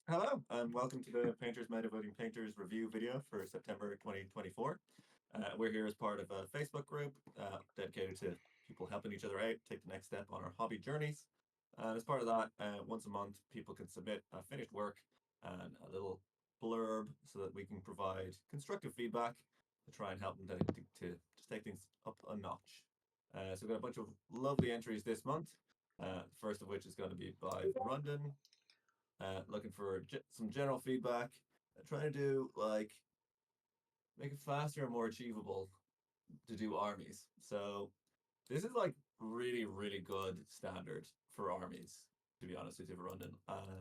Hello, and welcome to the Painters Motivating Painters review video for September 2024. We're here as part of a Facebook group dedicated to people helping each other out, take the next step on our hobby journeys. And as part of that, once a month, people can submit a finished work and a little blurb so that we can provide constructive feedback to try and help them to just take things up a notch. So we've got a bunch of lovely entries this month. First of which is going to be by Rundon, looking for some general feedback, trying to do like make it faster and more achievable to do armies. So this is like really, really good standard for armies, to be honest with you, London.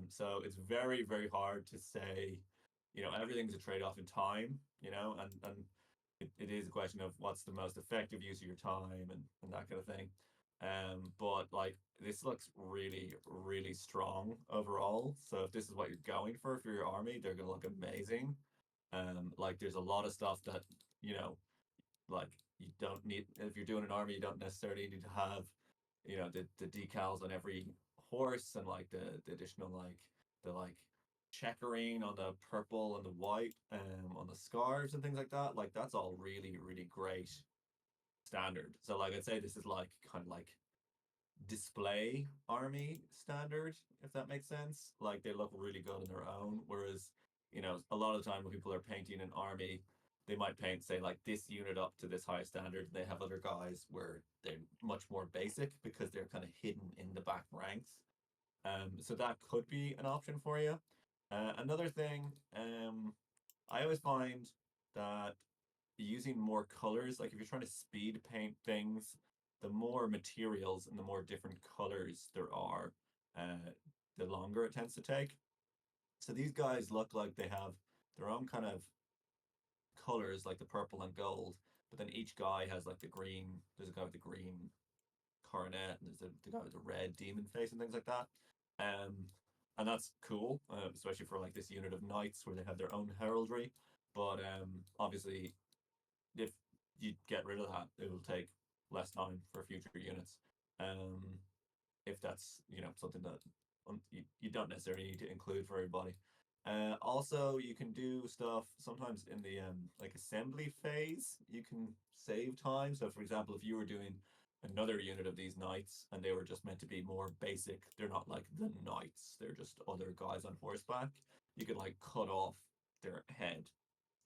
So it's very, very hard to say, everything's a trade-off in time, and it is a question of what's the most effective use of your time and that kind of thing. But like this looks really, really strong overall. So if this is what you're going for your army, they're gonna look amazing. Like there's a lot of stuff that, you know, like you don't need if you're doing an army, you don't necessarily need to have, the decals on every horse and like the additional the checkering on the purple and the white on the scarves and things like that. Like that's all really, really great standard. So like I'd say this is like kind of like display army standard, if that makes sense. Like they look really good on their own. Whereas, a lot of the time when people are painting an army, they might paint, say, like this unit up to this high standard. They have other guys where they're much more basic because they're kind of hidden in the back ranks. So that could be an option for you. Another thing, I always find that using more colors, like if you're trying to speed paint things, the more materials and the more different colors there are, the longer it tends to take. So these guys look like they have their own kind of colors, like the purple and gold, but then each guy has like the green. There's a guy with the green coronet, and there's the guy with the red demon face and things like that. Um, and that's cool, especially for like this unit of knights where they have their own heraldry. But obviously, if you get rid of that, it will take less time for future units. Um, if that's something that you don't necessarily need to include for everybody. Also, you can do stuff sometimes in the like assembly phase. You can save time. So, for example, if you were doing another unit of these knights and they were just meant to be more basic, they're not like the knights. They're just other guys on horseback. You could like cut off their head.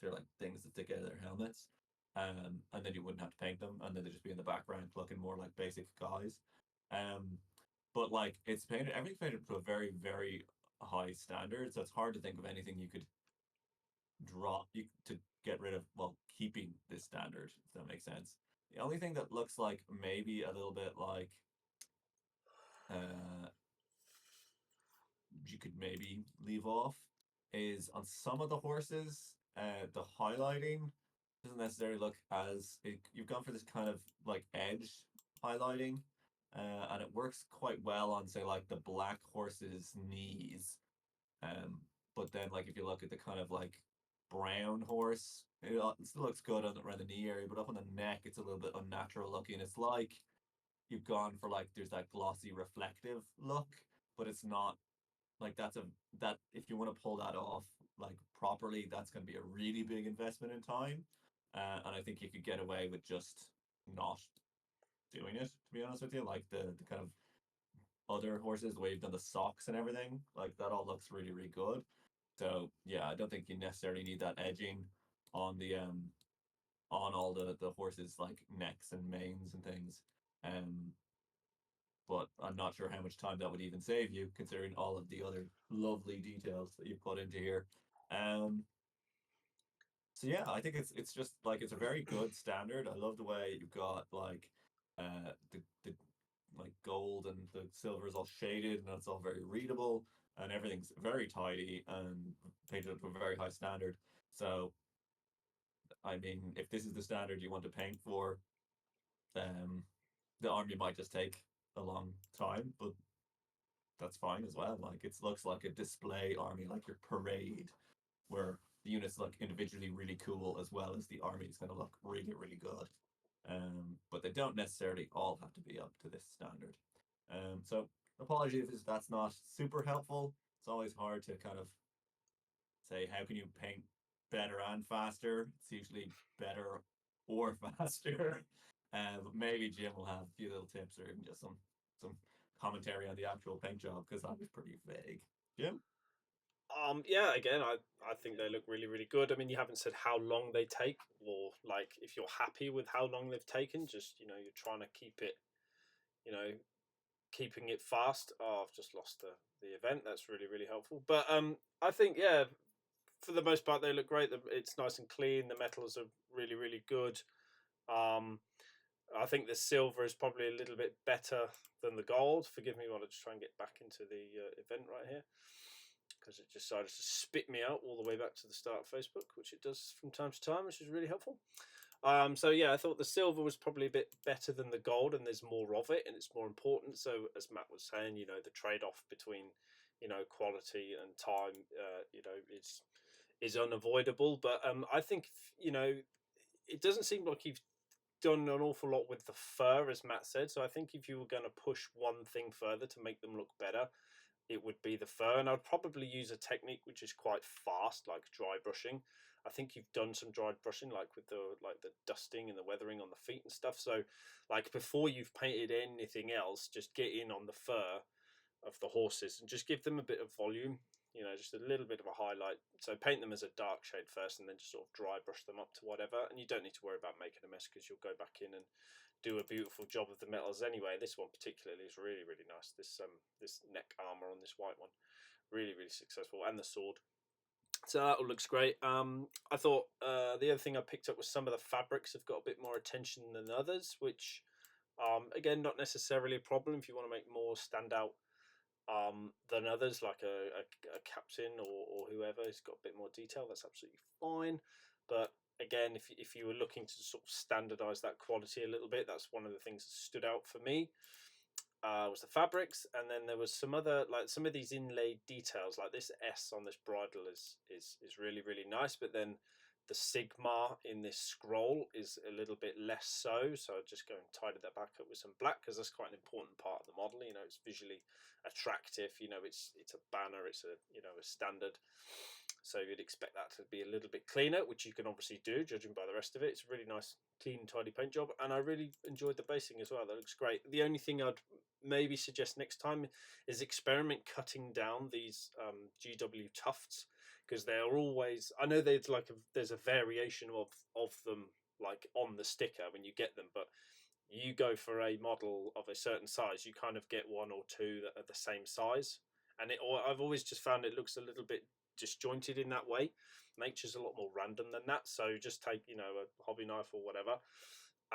They're like things that stick out of their helmets. And then you wouldn't have to paint them, and then they'd just be in the background looking more like basic guys. Um, but like it's painted, everything's painted to a very, very high standard, so it's hard to think of anything you could drop to get rid of while keeping this standard, if that makes sense. The only thing that looks like maybe a little bit like uh you could maybe leave off is on some of the horses, the highlighting doesn't necessarily look you've gone for this kind of like edge highlighting, and it works quite well on, say, like the black horse's knees. Um, but then, like, if you look at the kind of like brown horse, it still looks good around the knee area, but up on the neck, it's a little bit unnatural looking. It's like you've gone for like there's that glossy reflective look, but it's not like that if you want to pull that off like properly, that's going to be a really big investment in time. And I think you could get away with just not doing it, to be honest with you. Like the kind of other horses, the way you've done the socks and everything, like that all looks really, really good. So yeah, I don't think you necessarily need that edging on the on all the horses like necks and manes and things. Um, but I'm not sure how much time that would even save you, considering all of the other lovely details that you put into here. Um, so yeah, I think it's just like it's a very good standard. I love the way you've got like the like gold and the silver is all shaded and it's all very readable and everything's very tidy and painted up to a very high standard. So I mean, if this is the standard you want to paint for, um, the army might just take a long time, but that's fine as well. Like it looks like a display army, like your parade, where the units look individually really cool as well as the army is going to look really, really good. But they don't necessarily all have to be up to this standard. So apologies if that's not super helpful. It's always hard to kind of say how can you paint better and faster. It's usually better or faster. But maybe Jim will have a few little tips or even just some commentary on the actual paint job because that was pretty vague. Jim? Yeah, again, I think they look really, really good. I mean, you haven't said how long they take, or like if you're happy with how long they've taken. Just you're trying to keep it, you know, keeping it fast. Oh, I've just lost the event. That's really, really helpful. But I think yeah, for the most part, they look great. It's nice and clean. The metals are really, really good. Um, I think the silver is probably a little bit better than the gold. Forgive me while I just try and get back into the event right here, because it decided to spit me out all the way back to the start of Facebook, which it does from time to time, which is really helpful. So yeah, I thought the silver was probably a bit better than the gold, and there's more of it, and it's more important. So as Matt was saying, the trade-off between quality and time, is unavoidable. But I think it doesn't seem like you've done an awful lot with the fur, as Matt said. So I think if you were going to push one thing further to make them look better, it would be the fur. And I'd probably use a technique which is quite fast, like dry brushing. I think you've done some dry brushing, like with the dusting and the weathering on the feet and stuff. So, like before you've painted anything else, just get in on the fur of the horses and just give them a bit of volume. Just a little bit of a highlight. So paint them as a dark shade first, and then just sort of dry brush them up to whatever. And you don't need to worry about making a mess because you'll go back in and do a beautiful job of the metals anyway. This one particularly is really, really nice. This neck armor on this white one, really, really successful, and the sword. So that all looks great. I thought the other thing I picked up was some of the fabrics have got a bit more attention than others, which again, not necessarily a problem if you want to make more standout than others, like a captain or whoever has got a bit more detail. That's absolutely fine. But again, if you were looking to sort of standardize that quality a little bit, that's one of the things that stood out for me. Was the fabrics, and then there was some other, like some of these inlaid details, like this S on this bridle is really, really nice. But then the sigma in this scroll is a little bit less so. So I just go and tidy that back up with some black, because that's quite an important part of the model. It's visually attractive. It's a banner. It's a standard. So you'd expect that to be a little bit cleaner, which you can obviously do, judging by the rest of it. It's a really nice, clean, tidy paint job, and I really enjoyed the basing as well. That looks great. The only thing I'd maybe suggest next time is experiment cutting down these GW tufts, because they're always, I know there's a variation of them, like on the sticker when you get them, but you go for a model of a certain size, you kind of get one or two that are the same size, and I've always just found it looks a little bit disjointed in that way. Nature's a lot more random than that. So just take a hobby knife or whatever,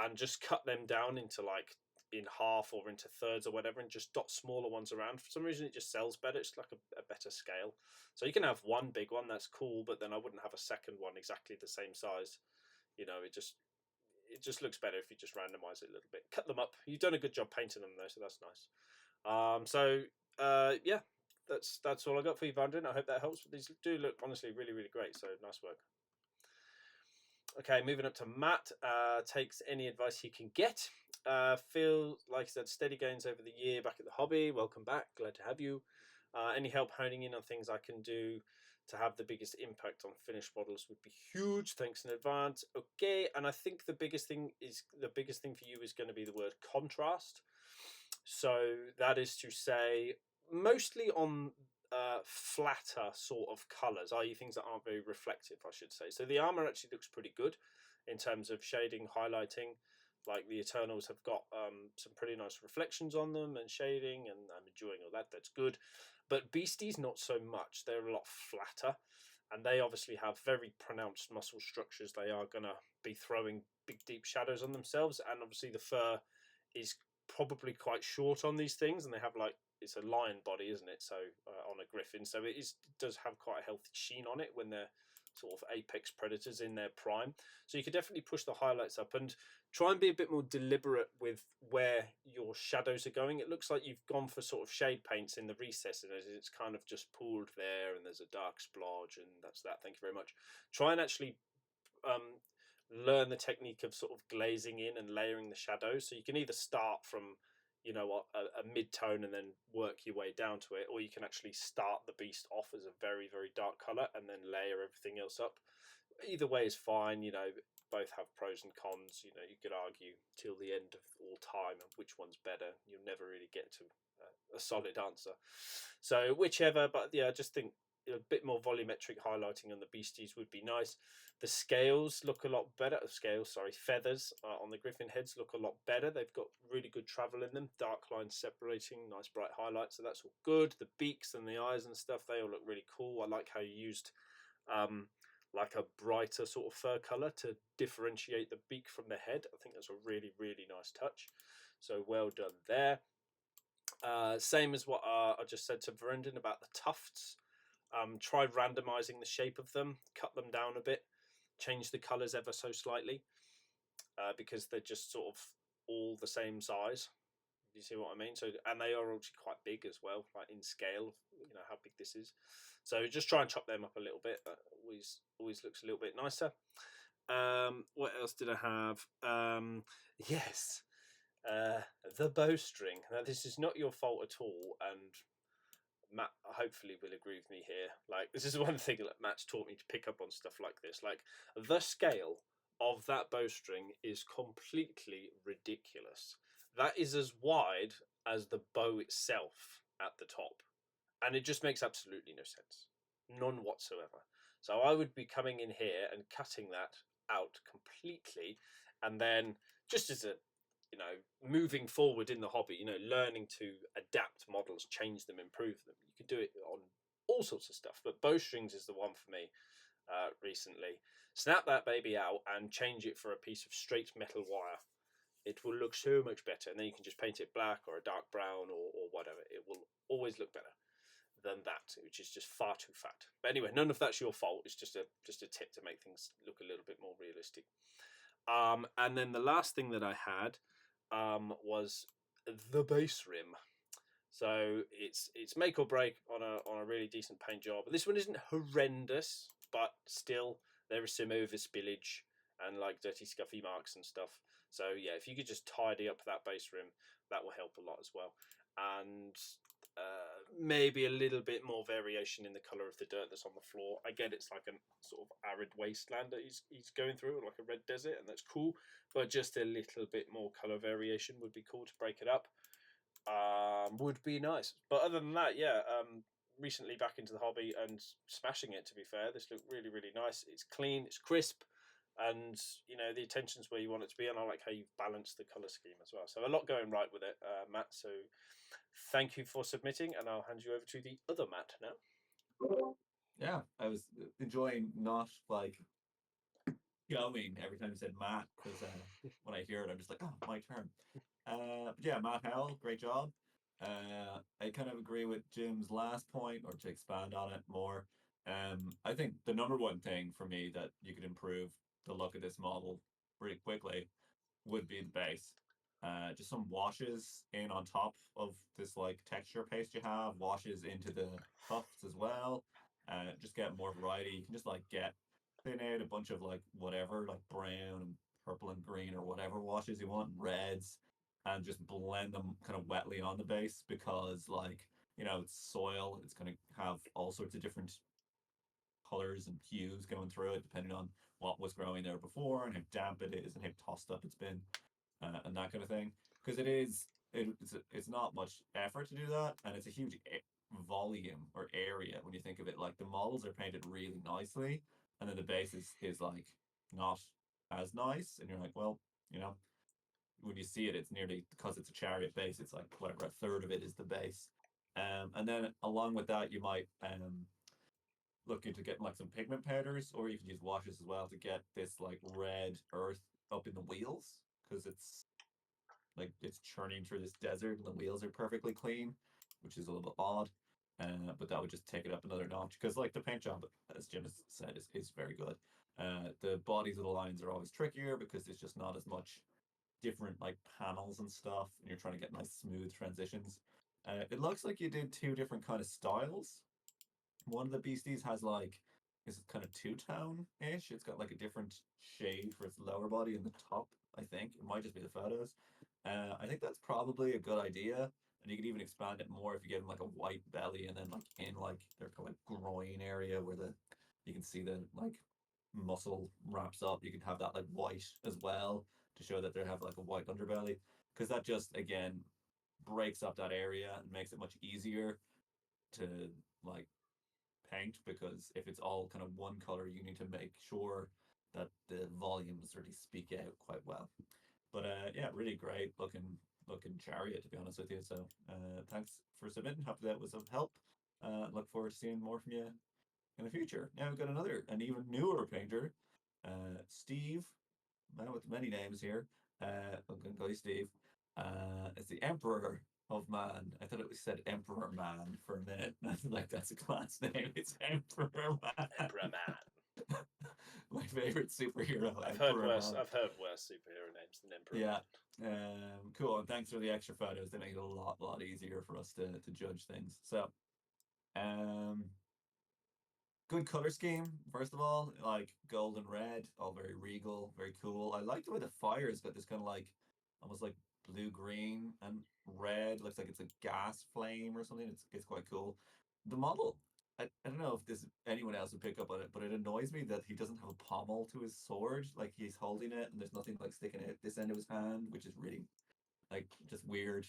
and just cut them down into like in half or into thirds or whatever, and just dot smaller ones around. For some reason it just sells better. It's like a better scale. So you can have one big one, that's cool, but then I wouldn't have a second one exactly the same size. It just looks better if you just randomize it a little bit. Cut them up. You've done a good job painting them though, so that's nice. Yeah, that's all I got for you, Vandrin. I hope that helps. These do look honestly really, really great. So nice work. Okay, moving up to Matt. Takes any advice he can get. Feel like I said, steady gains over the year back at the hobby. Welcome back. Glad to have you. Any help honing in on things I can do to have the biggest impact on finished models would be huge. Thanks in advance. Okay, and I think the biggest thing for you is going to be the word contrast. So that is to say, mostly on flatter sort of colours, i.e. things that aren't very reflective, I should say. So the armour actually looks pretty good in terms of shading, highlighting. Like the Eternals have got some pretty nice reflections on them and shading, and I'm enjoying all that. That's good. But Beasties, not so much. They're a lot flatter, and they obviously have very pronounced muscle structures. They are going to be throwing big, deep shadows on themselves, and obviously the fur is probably quite short on these things, and they have like, it's a lion body, isn't it? So on a griffin, so it does have quite a healthy sheen on it when they're sort of apex predators in their prime. So you could definitely push the highlights up and try and be a bit more deliberate with where your shadows are going. It looks like you've gone for sort of shade paints in the recess, and it's kind of just pooled there, and there's a dark splodge, and that's that. Thank you very much. Try and actually um, learn the technique of sort of glazing in and layering the shadows. So you can either start from you know what, a mid tone and then work your way down to it, or you can actually start the beast off as a very very dark color and then layer everything else up. Either way is fine. You know, both have pros and cons. You know, you could argue till the end of all time of which one's better. You'll never really get to a solid answer. So whichever, but yeah, I just think a bit more volumetric highlighting on the beasties would be nice. The scales look a lot better. Scales, sorry, feathers on the griffin heads look a lot better. They've got really good travel in them. Dark lines separating, nice bright highlights. So that's all good. The beaks and the eyes and stuff, they all look really cool. I like how you used like a brighter sort of fur color to differentiate the beak from the head. I think that's a really, really nice touch. So well done there. Same as what I just said to Verendon about the tufts. Try randomizing the shape of them, cut them down a bit, change the colors ever so slightly, because they're just sort of all the same size. You see what I mean? So, and they are actually quite big as well, like in scale. You know how big this is. So just try and chop them up a little bit. That always looks a little bit nicer. What else did I have? Yes, the bowstring. Now this is not your fault at all, and Matt hopefully will agree with me here. Like, this is one thing that Matt's taught me to pick up on stuff like this. Like, the scale of that bowstring is completely ridiculous. That is as wide as the bow itself at the top, and it just makes absolutely no sense, none whatsoever. So I would be coming in here and cutting that out completely, and then just as a, you know, moving forward in the hobby, you know, learning to adapt models, change them, improve them. You could do it on all sorts of stuff, but bowstrings is the one for me recently. Snap that baby out and change it for a piece of straight metal wire. It will look so much better, and then you can just paint it black or a dark brown or whatever. It will always look better than that, which is just far too fat. But anyway, none of that's your fault. It's just a tip to make things look a little bit more realistic. And then the last thing that I had was the base rim. So it's make or break on a really decent paint job. This one isn't horrendous, but still there is some over spillage and like dirty scuffy marks and stuff. So yeah, if you could just tidy up that base rim, that will help a lot as well. And maybe a little bit more variation in the color of the dirt that's on the floor. I get it's like a sort of arid wasteland that he's going through, like a red desert, and that's cool. But just a little bit more color variation would be cool to break it up. Would be nice. But other than that, yeah, recently back into the hobby and smashing it. To be fair, this looked really really nice. It's clean, it's crisp, and you know the attention's where you want it to be. And I like how you've balanced the color scheme as well. So a lot going right with it, Matt. So thank you for submitting, and I'll hand you over to the other Matt now. Yeah, I was enjoying not like going every time you said Matt because when I hear it, I'm just like, oh, my turn. But yeah, Matt Howell, great job. I kind of agree with Jim's last point, or to expand on it more. I think the number one thing for me that you could improve the look of this model pretty quickly would be the base. Just some washes in on top of this like texture paste you have, washes into the tufts as well. Just get more variety. You can just like get thin out a bunch of like whatever, like brown and purple and green or whatever washes you want, reds, and just blend them kind of wetly on the base because like, you know, it's soil, it's gonna have all sorts of different colors and hues going through it depending on what was growing there before and how damp it is and how tossed up it's been, and that kind of thing. Because it's not much effort to do that, and it's a huge volume or area when you think of it. Like the models are painted really nicely, and then the base is like not as nice, and you're like, well, you know, when you see it, it's nearly because it's a chariot base. It's like whatever a third of it is the base, and then along with that, you might look into getting like some pigment powders, or you can use washes as well to get this like red earth up in the wheels because it's churning through this desert and the wheels are perfectly clean, which is a little bit odd. But that would just take it up another notch because like the paint job, as Jim has said, is very good. The bodies of the lines are always trickier because it's just not as much different like panels and stuff, and you're trying to get nice smooth transitions. It looks like you did two different kind of styles. One of the beasties has like is kind of two-tone ish. It's got like a different shade for its lower body and the top. I think it might just be the photos. I think that's probably a good idea. And you could even expand it more if you give them like a white belly and then like in like their kind of like groin area where the you can see the like muscle wraps up. You can have that like white as well to show that they have like a white underbelly because that just again breaks up that area and makes it much easier to like paint because if it's all kind of one color, you need to make sure that the volumes really speak out quite well. But yeah, really great looking chariot to be honest with you. So thanks for submitting. Hope that was of help. Look forward to seeing more from you in the future. Now we've got an even newer painter, Steve, man with many names here. I'm gonna call you Steve. It's the Emperor of Man. I thought it was said Emperor Man for a minute. I was like, that's a class name. It's Emperor Man. Emperor Man. My favorite superhero, I've heard Emperor worse. Man. I've heard worse superhero names than Emperor Yeah. Man. Cool. And thanks for the extra photos. They make it a lot easier for us to judge things. So, um, good color scheme, first of all, like gold and red, all very regal, very cool. I like the way the fire's got this kind of like almost like blue green and red. Looks like it's a gas flame or something. It's quite cool. The model, I don't know if this anyone else would pick up on it, but it annoys me that he doesn't have a pommel to his sword. Like he's holding it and there's nothing like sticking out this end of his hand, which is really like just weird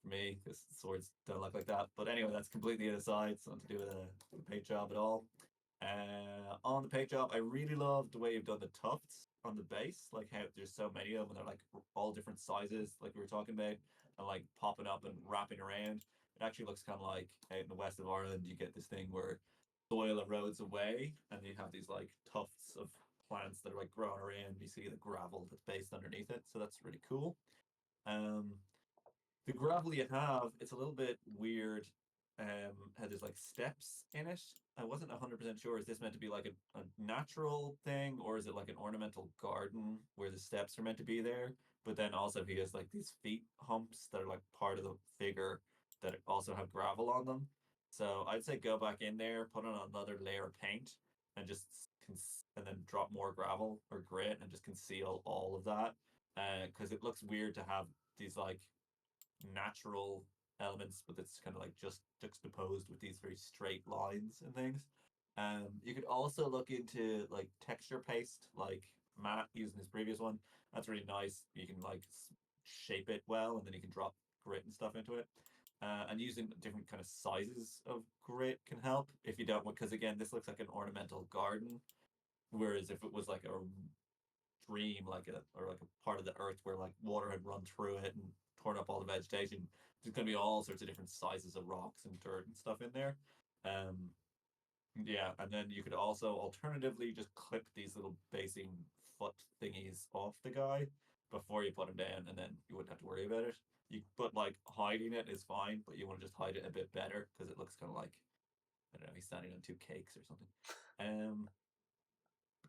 for me because swords don't look like that. But anyway, that's completely aside. It's nothing to do with the paint job at all. On the paint job, I really love the way you've done the tufts on the base, like how there's so many of them and they're like all different sizes, like we were talking about, and like popping up and wrapping around. It actually looks kind of like out in the west of Ireland, you get this thing where soil erodes away and you have these like tufts of plants that are like growing around. You see the gravel that's based underneath it, so that's really cool. Um, the gravel you have, it's a little bit weird. How there's like steps in it. I wasn't 100% sure. Is this meant to be like a natural thing, or is it like an ornamental garden where the steps are meant to be there? But then also he has like these feet humps that are like part of the figure that also have gravel on them. So I'd say go back in there, put on another layer of paint, and just and then drop more gravel or grit and just conceal all of that. Because it looks weird to have these like natural elements, but it's kind of like just juxtaposed with these very straight lines and things. You could also look into like texture paste, like Matt using his previous one. That's really nice. You can like shape it well, and then you can drop grit and stuff into it. And using different kind of sizes of grit can help if you don't want, because again, this looks like an ornamental garden. Whereas if it was like a stream, like a or like a part of the earth where like water had run through it and torn up all the vegetation. There's going to be all sorts of different sizes of rocks and dirt and stuff in there. Um, yeah, and then you could also alternatively just clip these little basing foot thingies off the guy before you put him down, and then you wouldn't have to worry about it. You but like hiding it is fine, but you want to just hide it a bit better because it looks kind of like I don't know, he's standing on two cakes or something. Um,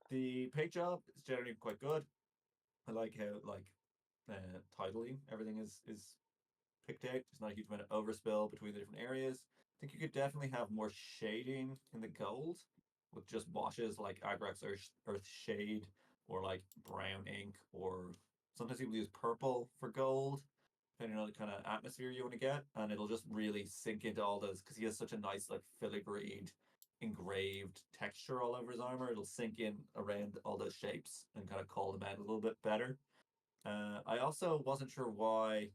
the paint job is generally quite good. I like how like tidally everything is picked out. There's not a huge amount of overspill between the different areas. I think you could definitely have more shading in the gold with just washes like Agrax Earth Shade or like brown ink, or sometimes people use purple for gold, depending on the kind of atmosphere you want to get. And it'll just really sink into all those because he has such a nice, like filigreed, engraved texture all over his armor. It'll sink in around all those shapes and kind of call them out a little bit better. I also wasn't sure why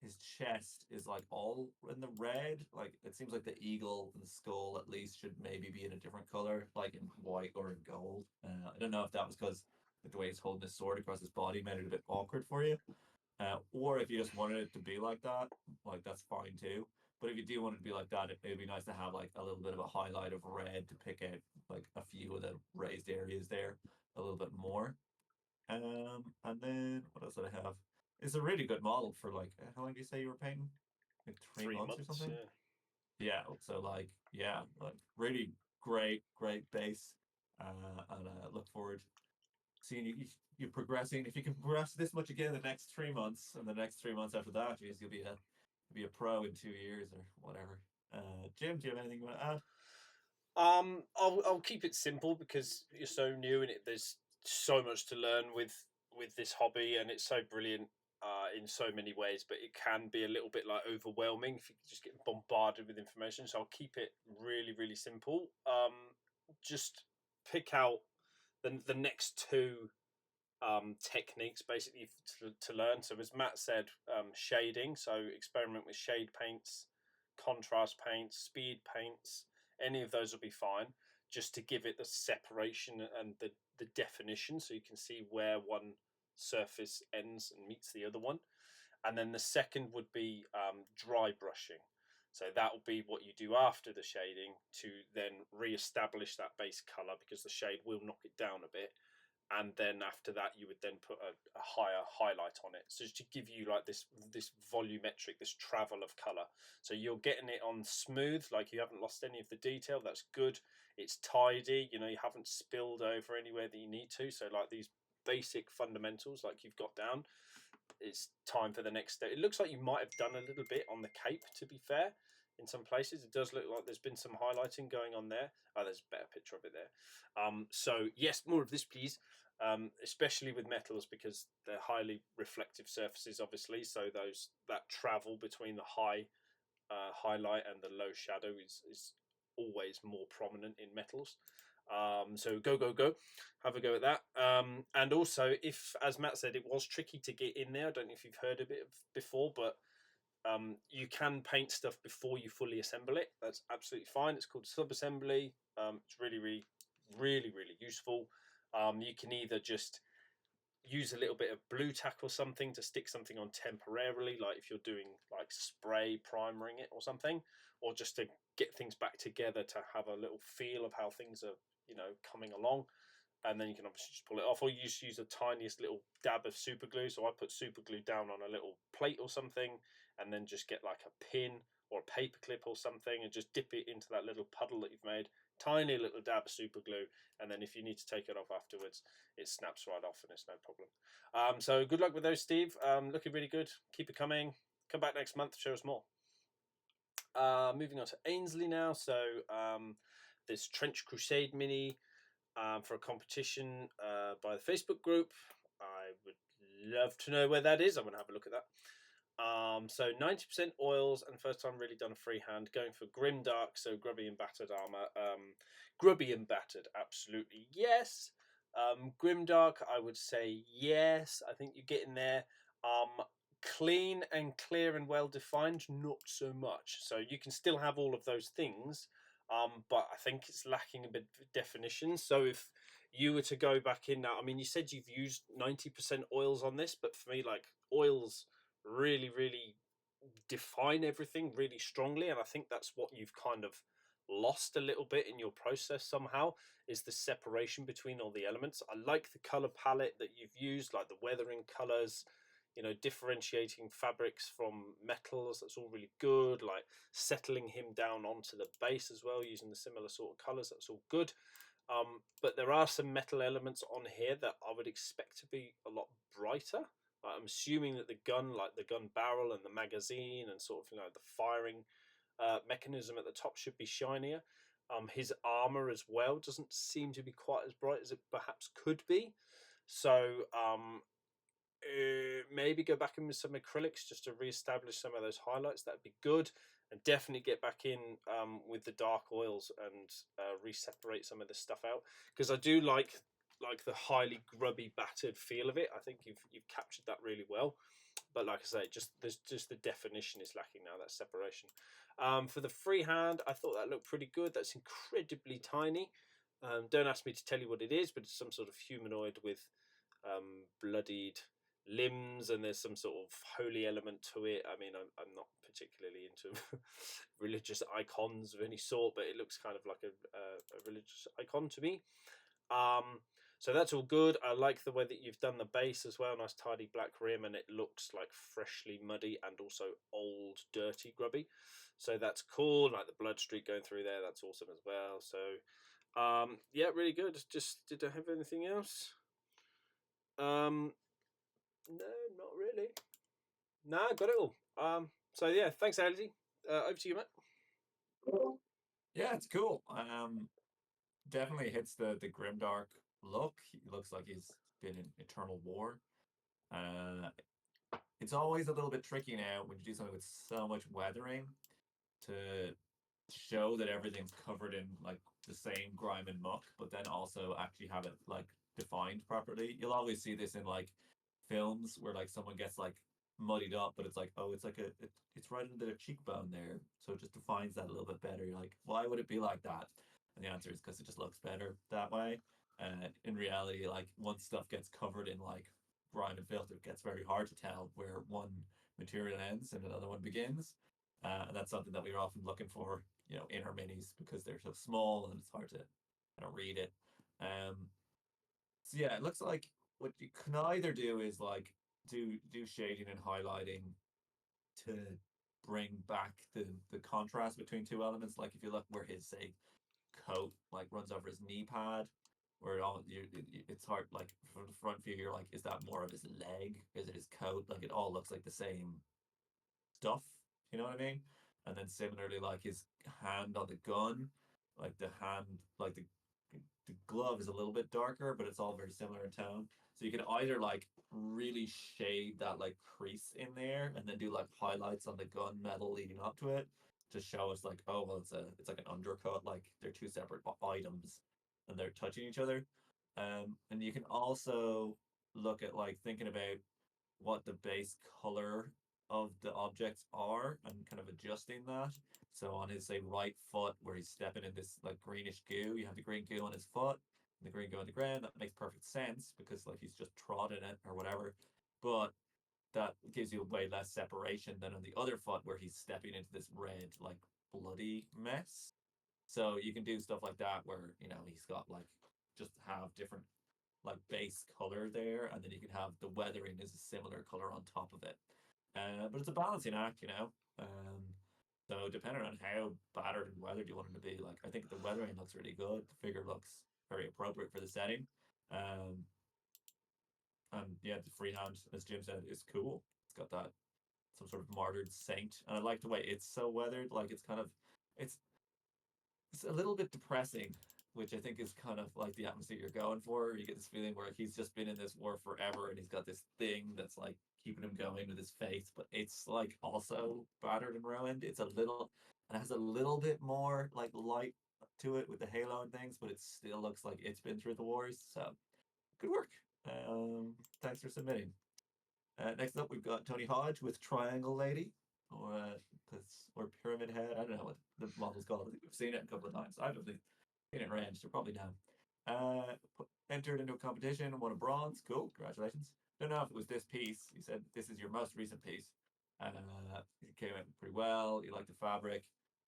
his chest is like all in the red. Like it seems like the eagle and the skull at least should maybe be in a different color, like in white or in gold. I don't know if that was because the way he's holding his sword across his body made it a bit awkward for you, or if you just wanted it to be like that, like that's fine too. But if you do want it to be like that, it'd be nice to have like a little bit of a highlight of red to pick out like a few of the raised areas there a little bit more. And then what else did I have? It's a really good model for like how long do you say you were paying? Like three Three months or months, something? yeah. Yeah. So like yeah, like really great base. And look forward seeing you progressing. If you can progress this much again the next 3 months, and the next 3 months after that, geez, you'll be a pro in 2 years or whatever. Jim, do you have anything you want to add? I'll keep it simple because you're so new in it. There's so much to learn with this hobby, and it's so brilliant. in so many ways, but it can be a little bit like overwhelming if you just get bombarded with information. So I'll keep it really, really simple. Just pick out the next two techniques basically to learn. So as Matt said, shading. So experiment with shade paints, contrast paints, speed paints. Any of those will be fine. Just to give it the separation and the definition, so you can see where one surface ends and meets the other one. And then the second would be dry brushing. So that will be what you do after the shading to then re-establish that base color, because the shade will knock it down a bit. And then after that, you would then put a higher highlight on it, so to give you like this volumetric, this travel of color. So you're getting it on smooth, like you haven't lost any of the detail. That's good. It's tidy. You know, you haven't spilled over anywhere that you need to. So like these basic fundamentals, like you've got down, it's time for the next step. It looks like you might have done a little bit on the cape, to be fair. In some places, it does look like there's been some highlighting going on there. Oh, there's a better picture of it there. So yes, more of this, please. Especially with metals, because they're highly reflective surfaces, obviously. So that travel between the high highlight and the low shadow is always more prominent in metals. So go, have a go at that. And also, if, as Matt said, it was tricky to get in there. I don't know if you've heard of it before, but you can paint stuff before you fully assemble it. That's absolutely fine. It's called sub-assembly. It's really useful. You can either just use a little bit of blue tack or something to stick something on temporarily, like if you're doing like spray primering it or something, or just to get things back together to have a little feel of how things are, coming along. And then you can obviously just pull it off, or you just use the tiniest little dab of super glue. So I put super glue down on a little plate or something, and then just get like a pin or a paper clip or something, and just dip it into that little puddle that you've made. Tiny little dab of super glue, and then if you need to take it off afterwards, it snaps right off and it's no problem. So good luck with those, Steve. Looking really good. Keep it coming. Come back next month, show us more. Moving on to Ainsley now. So this Trench Crusade mini for a competition by the Facebook group. I would love to know where that is. I'm going to have a look at that. So 90% oils, and first time really done a freehand, going for grim dark, so grubby and battered armor. Grubby and battered, absolutely yes. Grim dark, I would say yes. I think you're getting there. Clean and clear and well defined, not so much. So you can still have all of those things, but I think it's lacking a bit of definition. So if you were to go back in now, I mean, you said you've used 90% oils on this, but for me, like, oils really define everything really strongly, and I think that's what you've kind of lost a little bit in your process somehow, is the separation between all the elements. I like the color palette that you've used, like the weathering colors, differentiating fabrics from metals. That's all really good. Like settling him down onto the base as well, using the similar sort of colors. That's all good. But there are some metal elements on here that I would expect to be a lot brighter. I'm assuming that the gun, like the gun barrel and the magazine and sort of, the firing mechanism at the top should be shinier. His armor as well doesn't seem to be quite as bright as it perhaps could be. So maybe go back in with some acrylics just to re-establish some of those highlights. That'd be good. And definitely get back in with the dark oils and re-separate some of this stuff out, because I do like the highly grubby battered feel of it. I think you've captured that really well, but like I say, just the definition is lacking now, that separation. For the freehand, I thought that looked pretty good. That's incredibly tiny. Don't ask me to tell you what it is, but it's some sort of humanoid with bloodied limbs, and there's some sort of holy element to it. I mean, I'm not particularly into religious icons of any sort, but it looks kind of like a religious icon to me. So that's all good. I like the way that you've done the base as well. Nice tidy black rim, and it looks like freshly muddy and also old, dirty, grubby. So that's cool. Like the blood streak going through there, that's awesome as well. So yeah, really good. Just, did I have anything else? No, not really. No, got it all. So yeah, thanks, Andy. Over to you, Matt. Yeah, it's cool. Definitely hits the grimdark look. He looks like he's been in eternal war. it's always a little bit tricky now when you do something with so much weathering to show that everything's covered in like the same grime and muck, but then also actually have it like defined properly. You'll always see this in like films where like someone gets like muddied up, but it's like, oh, it's like it's right under their cheekbone there, so it just defines that a little bit better. You're like, why would it be like that? And the answer is because it just looks better that way. And in reality, like once stuff gets covered in like grime and filth, it gets very hard to tell where one material ends and another one begins. And that's something that we are often looking for, in our minis because they're so small and it's hard to read it. Um, so yeah, it looks like what you can either do is like do shading and highlighting to bring back the contrast between two elements. Like if you look where his say coat like runs over his knee pad, where it's hard like from the front view you're like, is that more of his leg? Is it his coat? Like it all looks like the same stuff. You know what I mean? And then similarly, like his hand on the gun, like the hand, like the glove is a little bit darker, but it's all very similar in tone. So you can either like really shade that like crease in there, and then do like highlights on the gun metal leading up to it to show us like, oh well, it's like an undercut, like they're two separate items, and they're touching each other. And you can also look at like thinking about what the base color of the objects are and kind of adjusting that. So on his say right foot where he's stepping in this like greenish goo, you have the green goo on his foot and the green goo on the ground. That makes perfect sense because like he's just trod in it or whatever. But that gives you way less separation than on the other foot where he's stepping into this red like bloody mess. So you can do stuff like that where, he's got like just have different like base color there, and then you can have the weathering is a similar color on top of it. But it's a balancing act. So depending on how battered and weathered you want it to be, like I think the weathering looks really good. The figure looks very appropriate for the setting. Um, and yeah, the freehand, as Jim said, is cool. It's got that some sort of martyred saint, and I like the way it's so weathered. Like it's it's a little bit depressing, which I think is kind of like the atmosphere you're going for. You get this feeling where he's just been in this war forever and he's got this thing that's like keeping him going with his faith, but it's like also battered and ruined. It's a little, and it has a little bit more like light to it with the halo and things, but it still looks like it's been through the wars. So good work. Thanks for submitting. Next up, we've got Tony Hodge with Triangle Lady, or or Pyramid Head. I don't know what the model's called. I think we've seen it a couple of times. I haven't seen it in range, so probably now. Entered into a competition, won a bronze. Cool, congratulations. Don't know if it was this piece. You said this is your most recent piece. It came out pretty well. You like the fabric.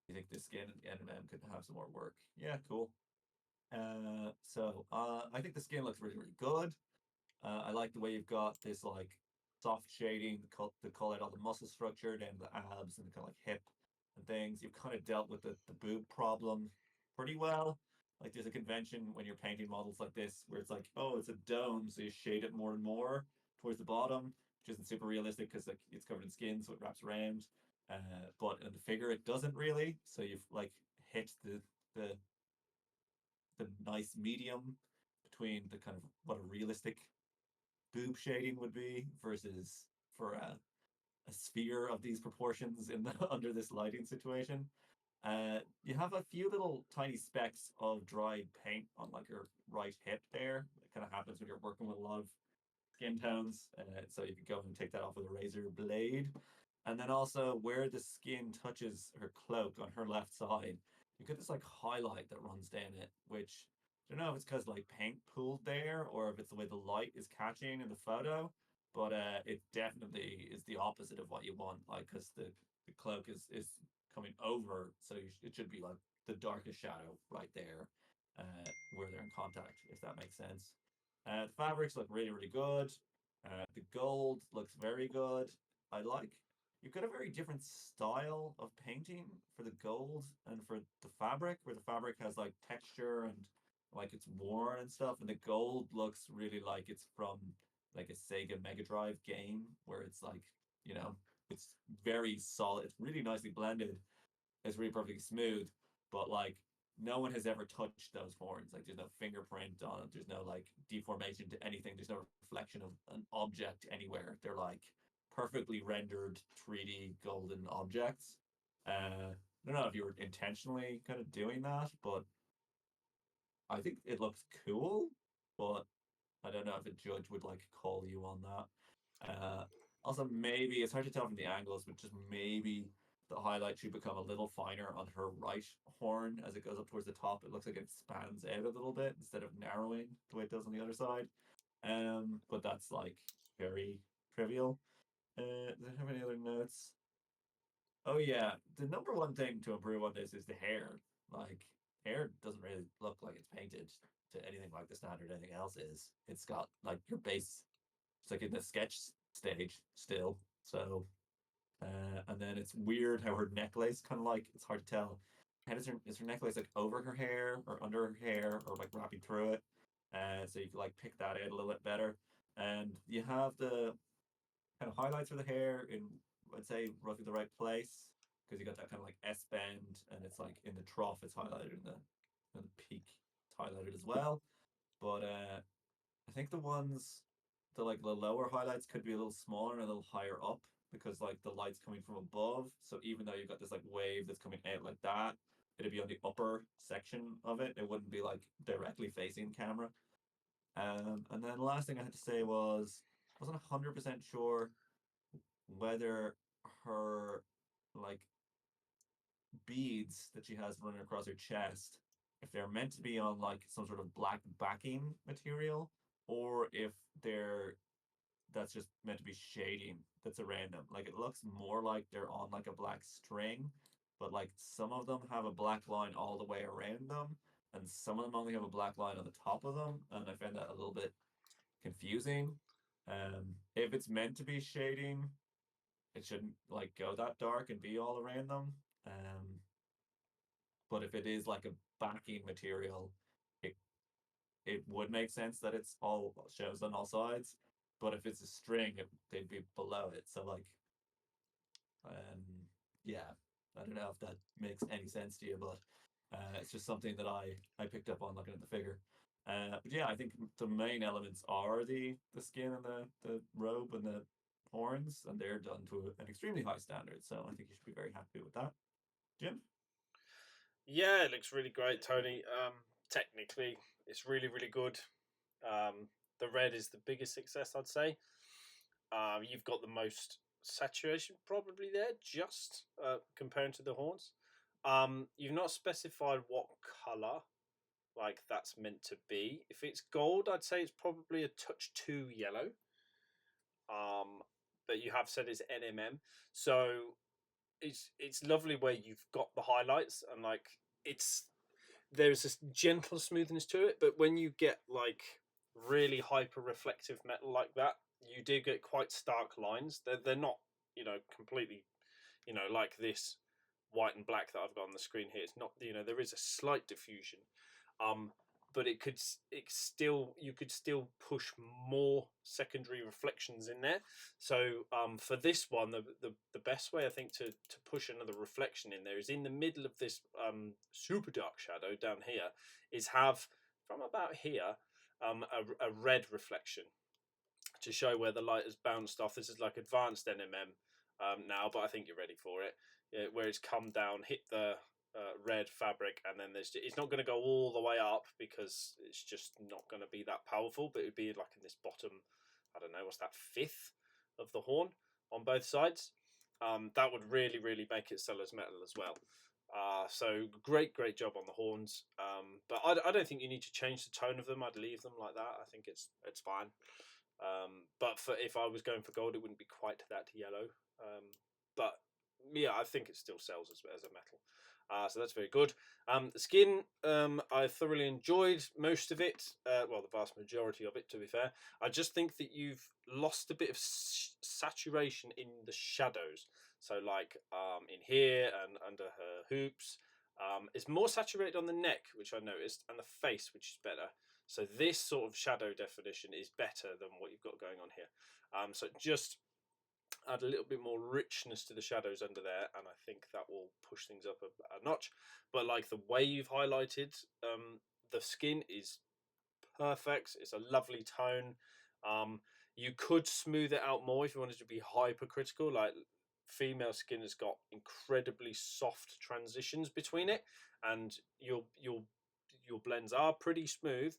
You think the skin and the NMM could have some more work. Yeah, cool. I think the skin looks really, really good. I like the way you've got this like soft shading to call out all the muscle structure, down the abs and the kind of like hip and things. You've kind of dealt with the boob problem pretty well. Like there's a convention when you're painting models like this where it's like, oh, it's a dome, so you shade it more and more towards the bottom, which isn't super realistic because like it's covered in skin, so it wraps around. But in the figure, it doesn't really. So you've like hit the the nice medium between the kind of what a realistic boob shading would be versus for a sphere of these proportions in the under this lighting situation. You have a few little tiny specks of dried paint on like your right hip there. It kind of happens when you're working with a lot of skin tones. So you can go and take that off with a razor blade. And then also where the skin touches her cloak on her left side, you get this like highlight that runs down it, which I don't know if it's because like paint pooled there or if it's the way the light is catching in the photo, but it definitely is the opposite of what you want. Like because the cloak is coming over, so it should be like the darkest shadow right there, where they're in contact, if that makes sense. The fabrics look really, really good. The gold looks very good. I like you've got a very different style of painting for the gold and for the fabric, where the fabric has like texture and like it's worn and stuff, and the gold looks really like it's from like a Sega Mega Drive game where it's like, you know, it's very solid. It's really nicely blended. It's really perfectly smooth, but like no one has ever touched those horns. Like there's no fingerprint on it. There's no like deformation to anything. There's no reflection of an object anywhere. They're like perfectly rendered 3D golden objects. I don't know if you were intentionally kind of doing that, but I think it looks cool. But I don't know if a judge would like call you on that. Also, maybe it's hard to tell from the angles, but just maybe the highlight should become a little finer on her right horn as it goes up towards the top. It looks like it spans out a little bit instead of narrowing the way it does on the other side. But that's like very trivial. Does it have any other notes? Oh yeah, the number one thing to improve on this is the hair. Like, hair doesn't really look like it's painted to anything like the standard anything else is. It's got like your base. It's like in the sketch stage still. So, and then it's weird how her necklace kind of like it's hard to tell. How is her necklace like over her hair or under her hair or like wrapping through it? So you can like pick that out a little bit better. And you have the kind of highlights for the hair in, I'd say, roughly the right place because you got that kind of like S bend, and it's like in the trough, it's highlighted in the peak, it's highlighted as well. But I think the like the lower highlights could be a little smaller and a little higher up because like the light's coming from above. So even though you've got this like wave that's coming out like that, it'd be on the upper section of it. It wouldn't be like directly facing camera. And then the last thing I had to say was I wasn't 100% sure whether her like beads that she has running across her chest, if they're meant to be on like some sort of black backing material, or if they're that's just meant to be shading that's around them. Like it looks more like they're on like a black string, but like some of them have a black line all the way around them, and some of them only have a black line on the top of them, and I found that a little bit confusing. If it's meant to be shading, it shouldn't like go that dark and be all around them. Um, but if it is like a backing material, it it would make sense that it's all shows on all sides. But if it's a string, they'd be below it. So like, yeah, I don't know if that makes any sense to you, but it's just something that I picked up on looking at the figure. But yeah, I think the main elements are the skin and the robe and the horns, and they're done to an extremely high standard. So I think you should be very happy with that, Jim. Yeah, it looks really great, Tony. Technically, it's really, really good. The red is the biggest success, I'd say. You've got the most saturation probably there, just comparing to the horns. You've not specified what color like that's meant to be. If it's gold, I'd say it's probably a touch too yellow. Um, but you have said it's NMM, so it's lovely where you've got the highlights and like it's there's this gentle smoothness to it, but when you get like really hyper reflective metal like that, you do get quite stark lines. They're not, completely, like this white and black that I've got on the screen here. It's not, there is a slight diffusion. Um, but you could still push more secondary reflections in there. So for this one, the best way I think to push another reflection in there is in the middle of this super dark shadow down here, is have from about here a red reflection to show where the light has bounced off. This is like advanced NMM now, but I think you're ready for it. Yeah, where it's come down, hit the red fabric, and then it's not going to go all the way up because it's just not going to be that powerful. But it would be like in this bottom, I don't know, what's that, fifth of the horn on both sides. That would really, really make it sell as metal as well. So great job on the horns. But I don't think you need to change the tone of them. I'd leave them like that. I think it's fine. But if I was going for gold, it wouldn't be quite that yellow. But yeah, I think it still sells as a metal. So that's very good. The skin, I thoroughly enjoyed most of it. Well, the vast majority of it, to be fair. I just think that you've lost a bit of saturation in the shadows. So, like in here and under her hoops, it's more saturated on the neck, which I noticed, and the face, which is better. So this sort of shadow definition is better than what you've got going on here. So just add a little bit more richness to the shadows under there, and I think that will push things up a notch. But like the way you've highlighted the skin is perfect. It's a lovely tone. You could smooth it out more if you wanted to be hypercritical. Like female skin has got incredibly soft transitions between it, and your blends are pretty smooth,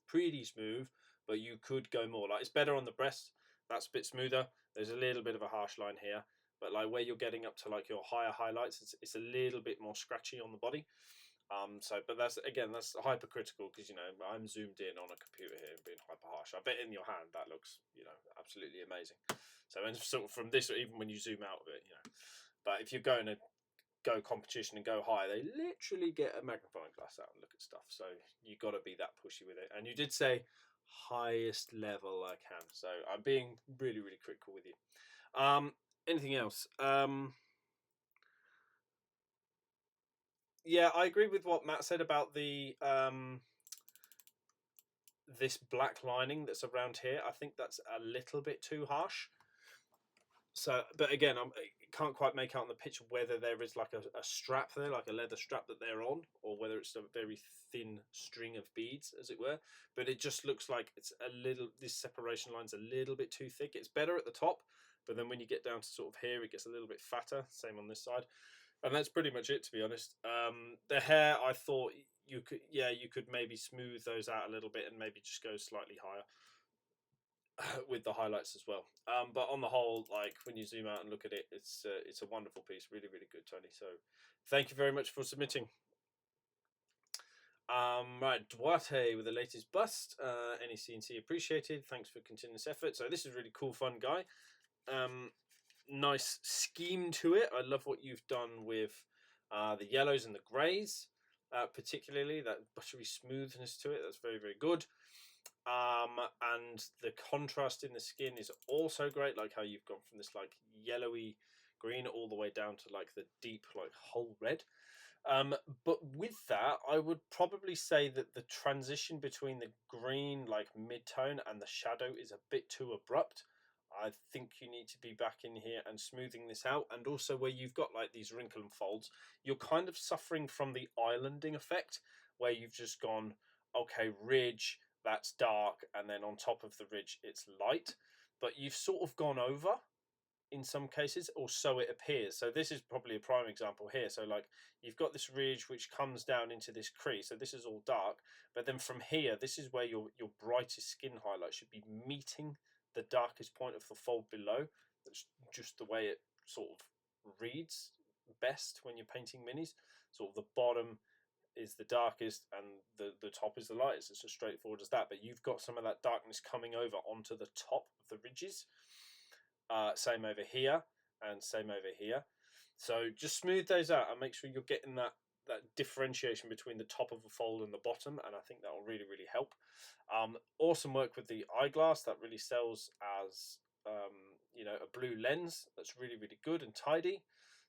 but you could go more. Like it's better on the breast. That's a bit smoother. There's a little bit of a harsh line here, but like where you're getting up to like your higher highlights, it's a little bit more scratchy on the body. But that's hypercritical because I'm zoomed in on a computer here and being hyper harsh. I bet in your hand that looks absolutely amazing. So and sort of from this, even when you zoom out of it, But if you're going to go competition and go high, they literally get a magnifying glass out and look at stuff. So you got to be that pushy with it. And you did say highest level I can, so I'm being really really critical with you. Anything else? Yeah, I agree with what Matt said about the this black lining that's around here. I think that's a little bit too harsh. So, but again, I can't quite make out in the picture whether there is like a strap there, like a leather strap that they're on, or whether it's a very thin string of beads, as it were. But it just looks like it's this separation line's a little bit too thick. It's better at the top, but then when you get down to sort of here, it gets a little bit fatter. Same on this side. And that's pretty much it, to be honest. The hair, I thought you could maybe smooth those out a little bit and maybe just go slightly higher with the highlights as well. But on the whole, like when you zoom out and look at it, it's a wonderful piece, really really good, Tony. So thank you very much for submitting. Right, Duarte with the latest bust. Any CNC appreciated. Thanks for continuous effort. So this is really cool, fun guy. Nice scheme to it. I love what you've done with the yellows and the greys, particularly that buttery smoothness to it. That's very very good. And the contrast in the skin is also great, like how you've gone from this like yellowy green all the way down to like the deep like whole red. But with that, I would probably say that the transition between the green like mid-tone and the shadow is a bit too abrupt. I think you need to be back in here and smoothing this out. And also where you've got like these wrinkle and folds, you're kind of suffering from the islanding effect where you've just gone, okay, ridge, that's dark, and then on top of the ridge, it's light. But you've sort of gone over in some cases, or so it appears. So this is probably a prime example here. So like you've got this ridge which comes down into this crease. So this is all dark, but then from here, this is where your brightest skin highlight should be meeting the darkest point of the fold below. That's just the way it sort of reads best when you're painting minis. Sort of the bottom is the darkest and the top is the lightest. It's as straightforward as that. But you've got some of that darkness coming over onto the top of the ridges. Same over here and same over here. So just smooth those out and make sure you're getting that differentiation between the top of a fold and the bottom, and I think that will really really help. Awesome work with the eyeglass. That really sells as a blue lens. That's really really good and tidy.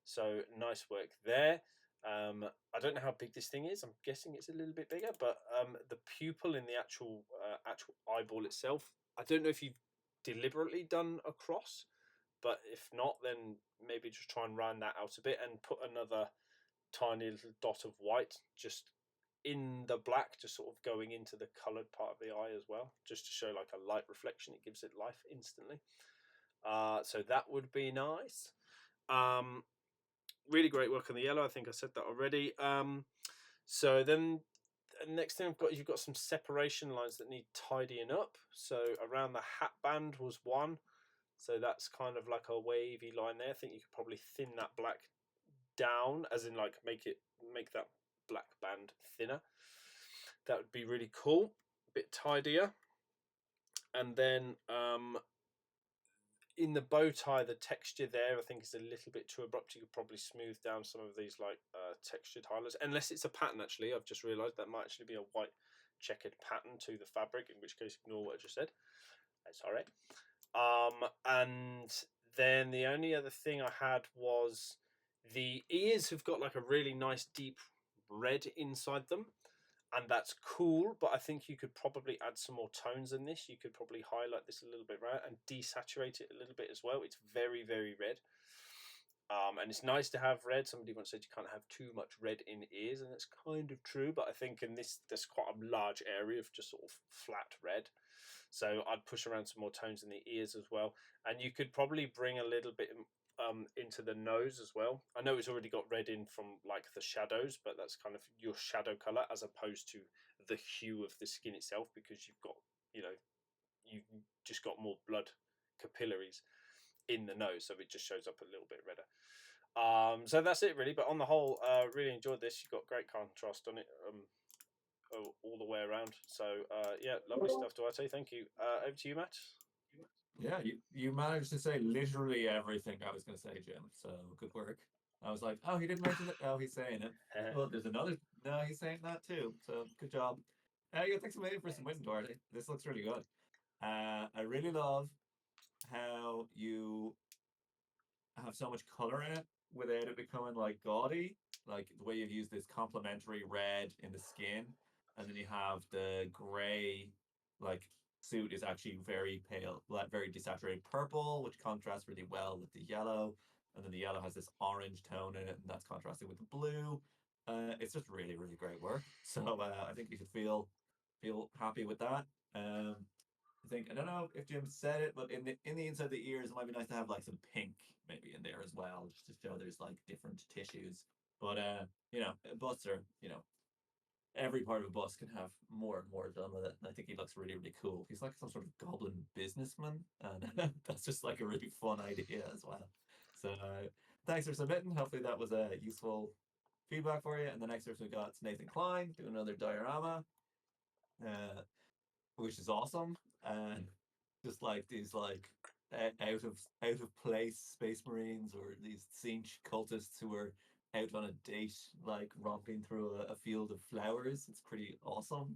So nice work there. I don't know how big this thing is. I'm guessing it's a little bit bigger, but the pupil in the actual eyeball itself, I don't know if you've deliberately done a cross, but if not, then maybe just try and round that out a bit and put another tiny little dot of white just in the black, just sort of going into the coloured part of the eye as well, just to show like a light reflection. It gives it life instantly. So that would be nice. Really great work on the yellow. I think I said that already. So then next thing you've got some separation lines that need tidying up. So around the hat band was one. So that's kind of like a wavy line there. I think you could probably thin that black down, as in like make that black band thinner. That would be really cool. A bit tidier. And then in the bow tie, the texture there I think is a little bit too abrupt. You could probably smooth down some of these like textured highlights, unless it's a pattern. Actually, I've just realised that might actually be a white checkered pattern to the fabric, in which case ignore what I just said. That's all right. And then the only other thing I had was the ears have got like a really nice deep red inside them, and that's cool, but I think you could probably add some more tones in this. You could probably highlight this a little bit, right, and desaturate it a little bit as well. It's very very red. And it's nice to have red. Somebody once said you can't have too much red in ears, and it's kind of true. But I think in this, there's quite a large area of just sort of flat red. So I'd push around some more tones in the ears as well. And you could probably bring a little bit into the nose as well. I know it's already got red in from like the shadows, but that's kind of your shadow color as opposed to the hue of the skin itself, because you've got, you know, you just got more blood capillaries in the nose, so it just shows up a little bit redder. So that's it really. But on the whole, really enjoyed this. You've got great contrast on it all the way around. So yeah, lovely stuff. Do I say thank you? Over to you, Matt. Yeah, you managed to say literally everything I was going to say, Jim. So good work. I was like, oh, he didn't mention it. Oh, he's saying it. Well, there's another. No, he's saying that too. So good job. Yeah, thanks a million for submitting, Dorothy. This looks really good. I really love how you have so much color in it without it becoming like gaudy. Like the way you've used this complementary red in the skin, and then you have the gray, like suit is actually very pale, like very desaturated purple, which contrasts really well with the yellow. And then the yellow has this orange tone in it, and that's contrasting with the blue. It's just really, really great work. So I think you should feel happy with that. I think I don't know if Jim said it, but in the inside of the ears, it might be nice to have like some pink maybe in there as well, just to show there's like different tissues. But busts are every part of a bust can have more and more done with it. And I think he looks really really cool. He's like some sort of goblin businessman, and that's just like a really fun idea as well. So thanks for submitting. Hopefully that was a useful feedback for you. And the next person we got is Nathan Klein doing another diorama. Which is awesome. And just like these like out of place space marines or these Tzeentch cultists who are out on a date, like romping through a field of flowers. It's pretty awesome.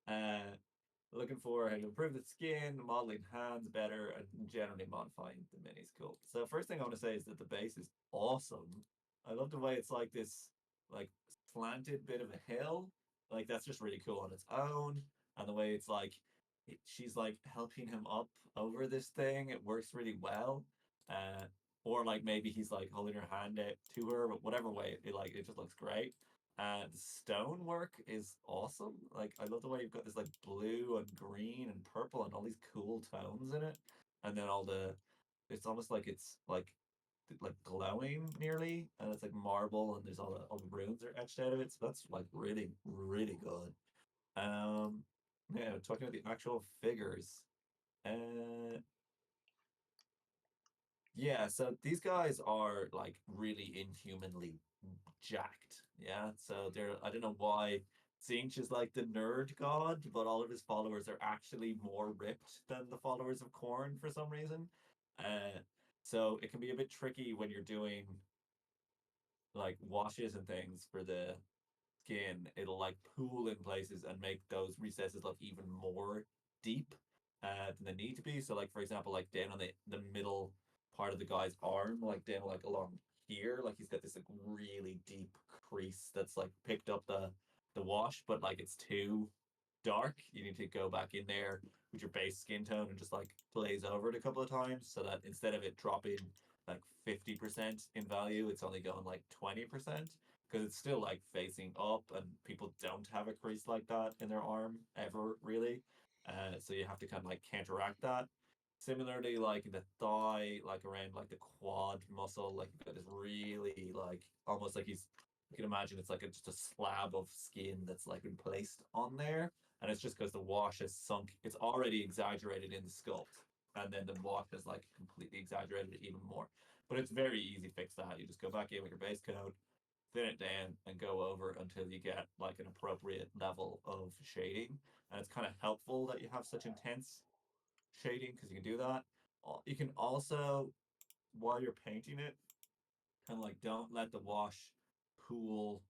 Uh, Looking for how to improve the skin, modeling hands better, and generally modifying the minis. Cool. So first thing I want to say is that the base is awesome. I love the way it's like this like slanted bit of a hill. Like that's just really cool on its own. And the way it's like she's like helping him up over this thing. It works really well. Uh or like maybe he's like holding her hand out to her, but whatever way it just looks great. The stonework is awesome. Like I love the way you've got this like blue and green and purple and all these cool tones in it. And then it's almost like it's like glowing nearly, and it's like marble, and there's all the runes are etched out of it. So that's like really really good. Um, yeah, talking about the actual figures. Uh, yeah, so these guys are like really inhumanly jacked. Yeah, so they're I don't know why Zinch is like the nerd god, but all of his followers are actually more ripped than the followers of Korn for some reason. Uh, so it can be a bit tricky when you're doing like washes and things for the skin. It'll like pool in places and make those recesses look even more deep than they need to be. So like for example, like down on the middle part of the guy's arm, like down like along here, like he's got this like really deep crease that's like picked up the wash, but like it's too dark. You need to go back in there with your base skin tone and just like glaze over it a couple of times so that instead of it dropping like 50% in value, it's only going like 20% because it's still like facing up and people don't have a crease like that in their arm ever really. So you have to kind of like counteract that. Similarly, like in the thigh, like around like the quad muscle, like you've got this really like almost like he's you can imagine it's like just a slab of skin that's like been placed on there, and it's just because the wash has sunk. It's already exaggerated in the sculpt, and then the wash has like completely exaggerated it even more. But it's very easy to fix that. You just go back in with your base coat, thin it down, and go over until you get like an appropriate level of shading. And it's kind of helpful that you have such intense shading because you can do that. You can also, while you're painting it, kind of like don't let the wash pool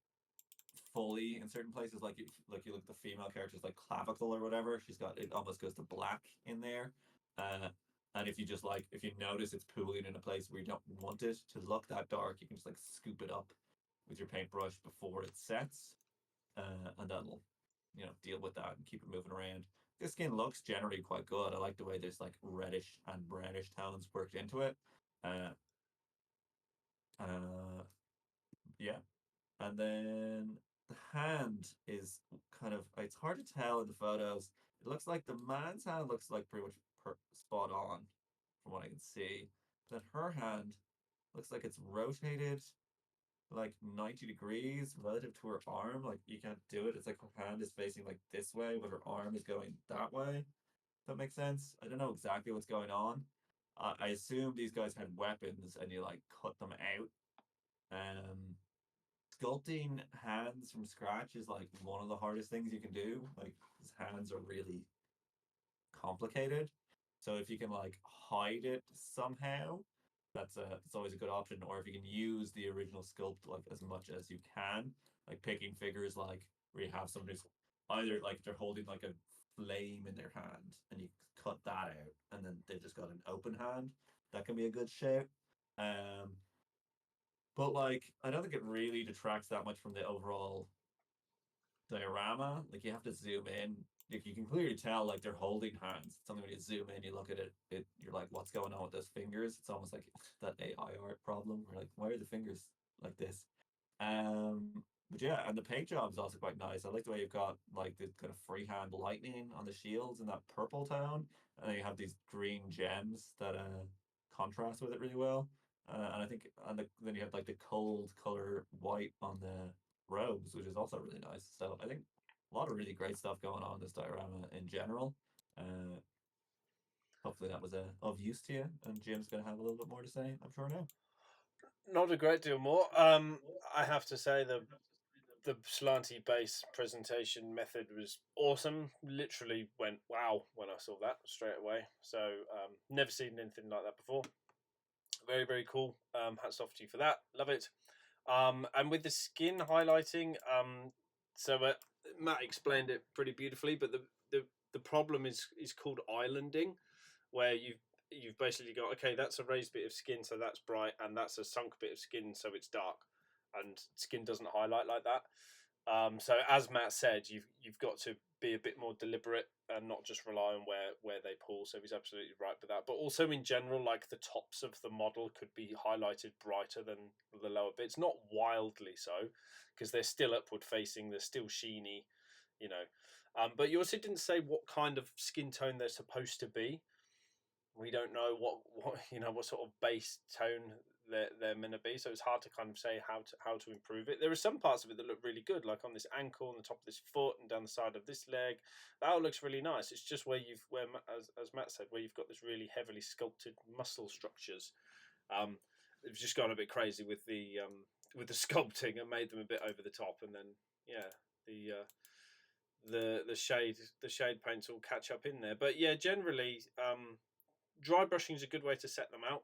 fully in certain places. Like you look at the female characters like clavicle or whatever, she's got it almost goes to black in there. Uh, and if you just like if you notice it's pooling in a place where you don't want it to look that dark, you can just like scoop it up with your paintbrush before it sets, and that'll deal with that and keep it moving around. This skin looks generally quite good. I like the way there's like reddish and brownish tones worked into it. Uh, Uh, yeah, and then the hand is kind of, it's hard to tell in the photos. It looks like the man's hand looks like pretty much spot on from what I can see. But then her hand looks like it's rotated like 90 degrees relative to her arm. Like you can't do it. It's like her hand is facing like this way, but her arm is going that way. If that makes sense. I don't know exactly what's going on. I assume these guys had weapons and you like cut them out. Um, Sculpting hands from scratch is like one of the hardest things you can do. Like his hands are really complicated. So if you can like hide it somehow, that's always a good option. Or if you can use the original sculpt like as much as you can, like picking figures like where you have someone who's either like they're holding like a flame in their hand and you cut that out and then they've just got an open hand. That can be a good shape. Um but like I don't think it really detracts that much from the overall diorama. Like you have to zoom in. Like you can clearly tell like they're holding hands. Something when you zoom in, you look at it you're like, what's going on with those fingers? It's almost like that AI art problem. We're like, why are the fingers like this? But yeah, and the paint job is also quite nice. I like the way you've got like the kind of freehand lightning on the shields in that purple tone, and then you have these green gems that contrast with it really well. And I think, then you have like the cold color white on the robes, which is also really nice. So I think a lot of really great stuff going on in this diorama in general. Uh, Hopefully that was of use to you, and Jim's going to have a little bit more to say, I'm sure now. Not a great deal more. I have to say the slanty base presentation method was awesome. Literally went wow when I saw that straight away. So never seen anything like that before. Very very cool. Hats off to you for that. Love it. And with the skin highlighting, so Matt explained it pretty beautifully. But the problem is called islanding, where you've basically got, okay, that's a raised bit of skin, so that's bright, and that's a sunk bit of skin, so it's dark, and skin doesn't highlight like that. So as Matt said, you've got to be a bit more deliberate and not just rely on where they pull. So he's absolutely right with that. But also in general, like the tops of the model could be highlighted brighter than the lower bits, not wildly so, because they're still upward facing, they're still sheeny, you know. But you also didn't say what kind of skin tone they're supposed to be. We don't know what what sort of base tone they're meant to be, so it's hard to kind of say how to improve it. There are some parts of it that look really good, like on this ankle, on the top of this foot, and down the side of this leg. That all looks really nice. It's just where as Matt said, where you've got this really heavily sculpted muscle structures. It's just gone a bit crazy with the sculpting and made them a bit over the top, and then yeah, the the shade paints all catch up in there. But yeah, generally, dry brushing is a good way to set them out.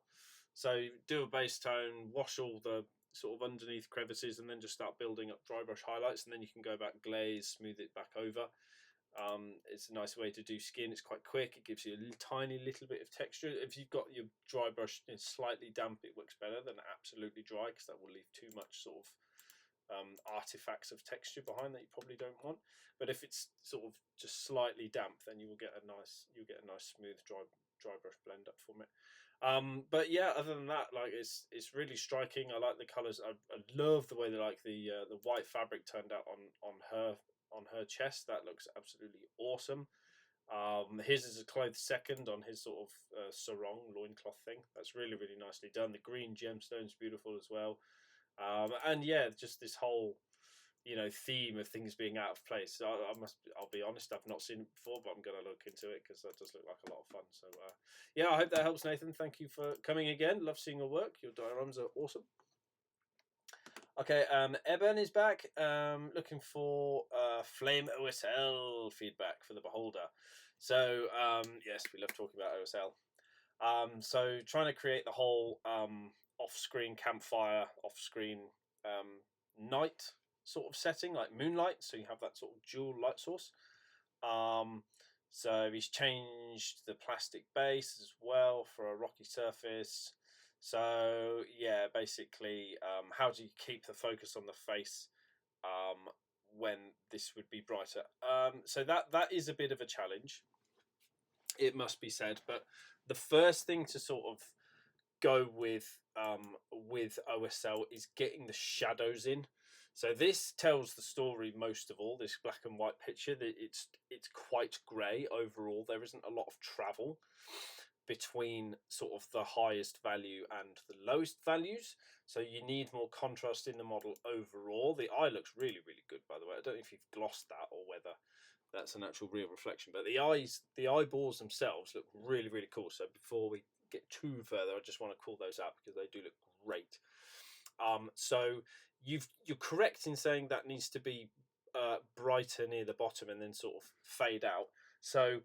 So do a base tone, wash all the sort of underneath crevices, and then just start building up dry brush highlights, and then you can go back, glaze, smooth it back over. It's a nice way to do skin. It's quite quick. It gives you a tiny little bit of texture. If you've got your dry brush slightly damp, it works better than absolutely dry, because that will leave too much sort of artifacts of texture behind that you probably don't want. But if it's sort of just slightly damp, then you will get a nice smooth dry brush blend up from it. But yeah, other than that, like it's really striking. I like the colors. I love the way the white fabric turned out on her chest. That looks absolutely awesome. His is a clothed second on his sort of sarong loincloth thing. That's really really nicely done. The green gemstones beautiful as well. And yeah, just this whole theme of things being out of place. I'll be honest, I've not seen it before, but I'm going to look into it because that does look like a lot of fun. So yeah, I hope that helps, Nathan. Thank you for coming again. Love seeing your work. Your dioramas are awesome. Okay, Eben is back. Looking for Flame OSL feedback for the Beholder. So yes, we love talking about OSL. So trying to create the whole off-screen campfire, off-screen night sort of setting, like moonlight. So you have that sort of dual light source. So he's changed the plastic base as well for a rocky surface. So yeah, basically, how do you keep the focus on the face when this would be brighter? So that is a bit of a challenge, it must be said. But the first thing to sort of go with OSL is getting the shadows in. So this tells the story most of all. This black and white picture, that it's quite grey overall. There isn't a lot of travel between sort of the highest value and the lowest values. So you need more contrast in the model overall. The eye looks really, really good, by the way. I don't know if you've glossed that or whether that's an actual real reflection, but the eyeballs themselves look really, really cool. So before we get too further, I just want to call those out because they do look great. So you're correct in saying that needs to be brighter near the bottom and then sort of fade out. So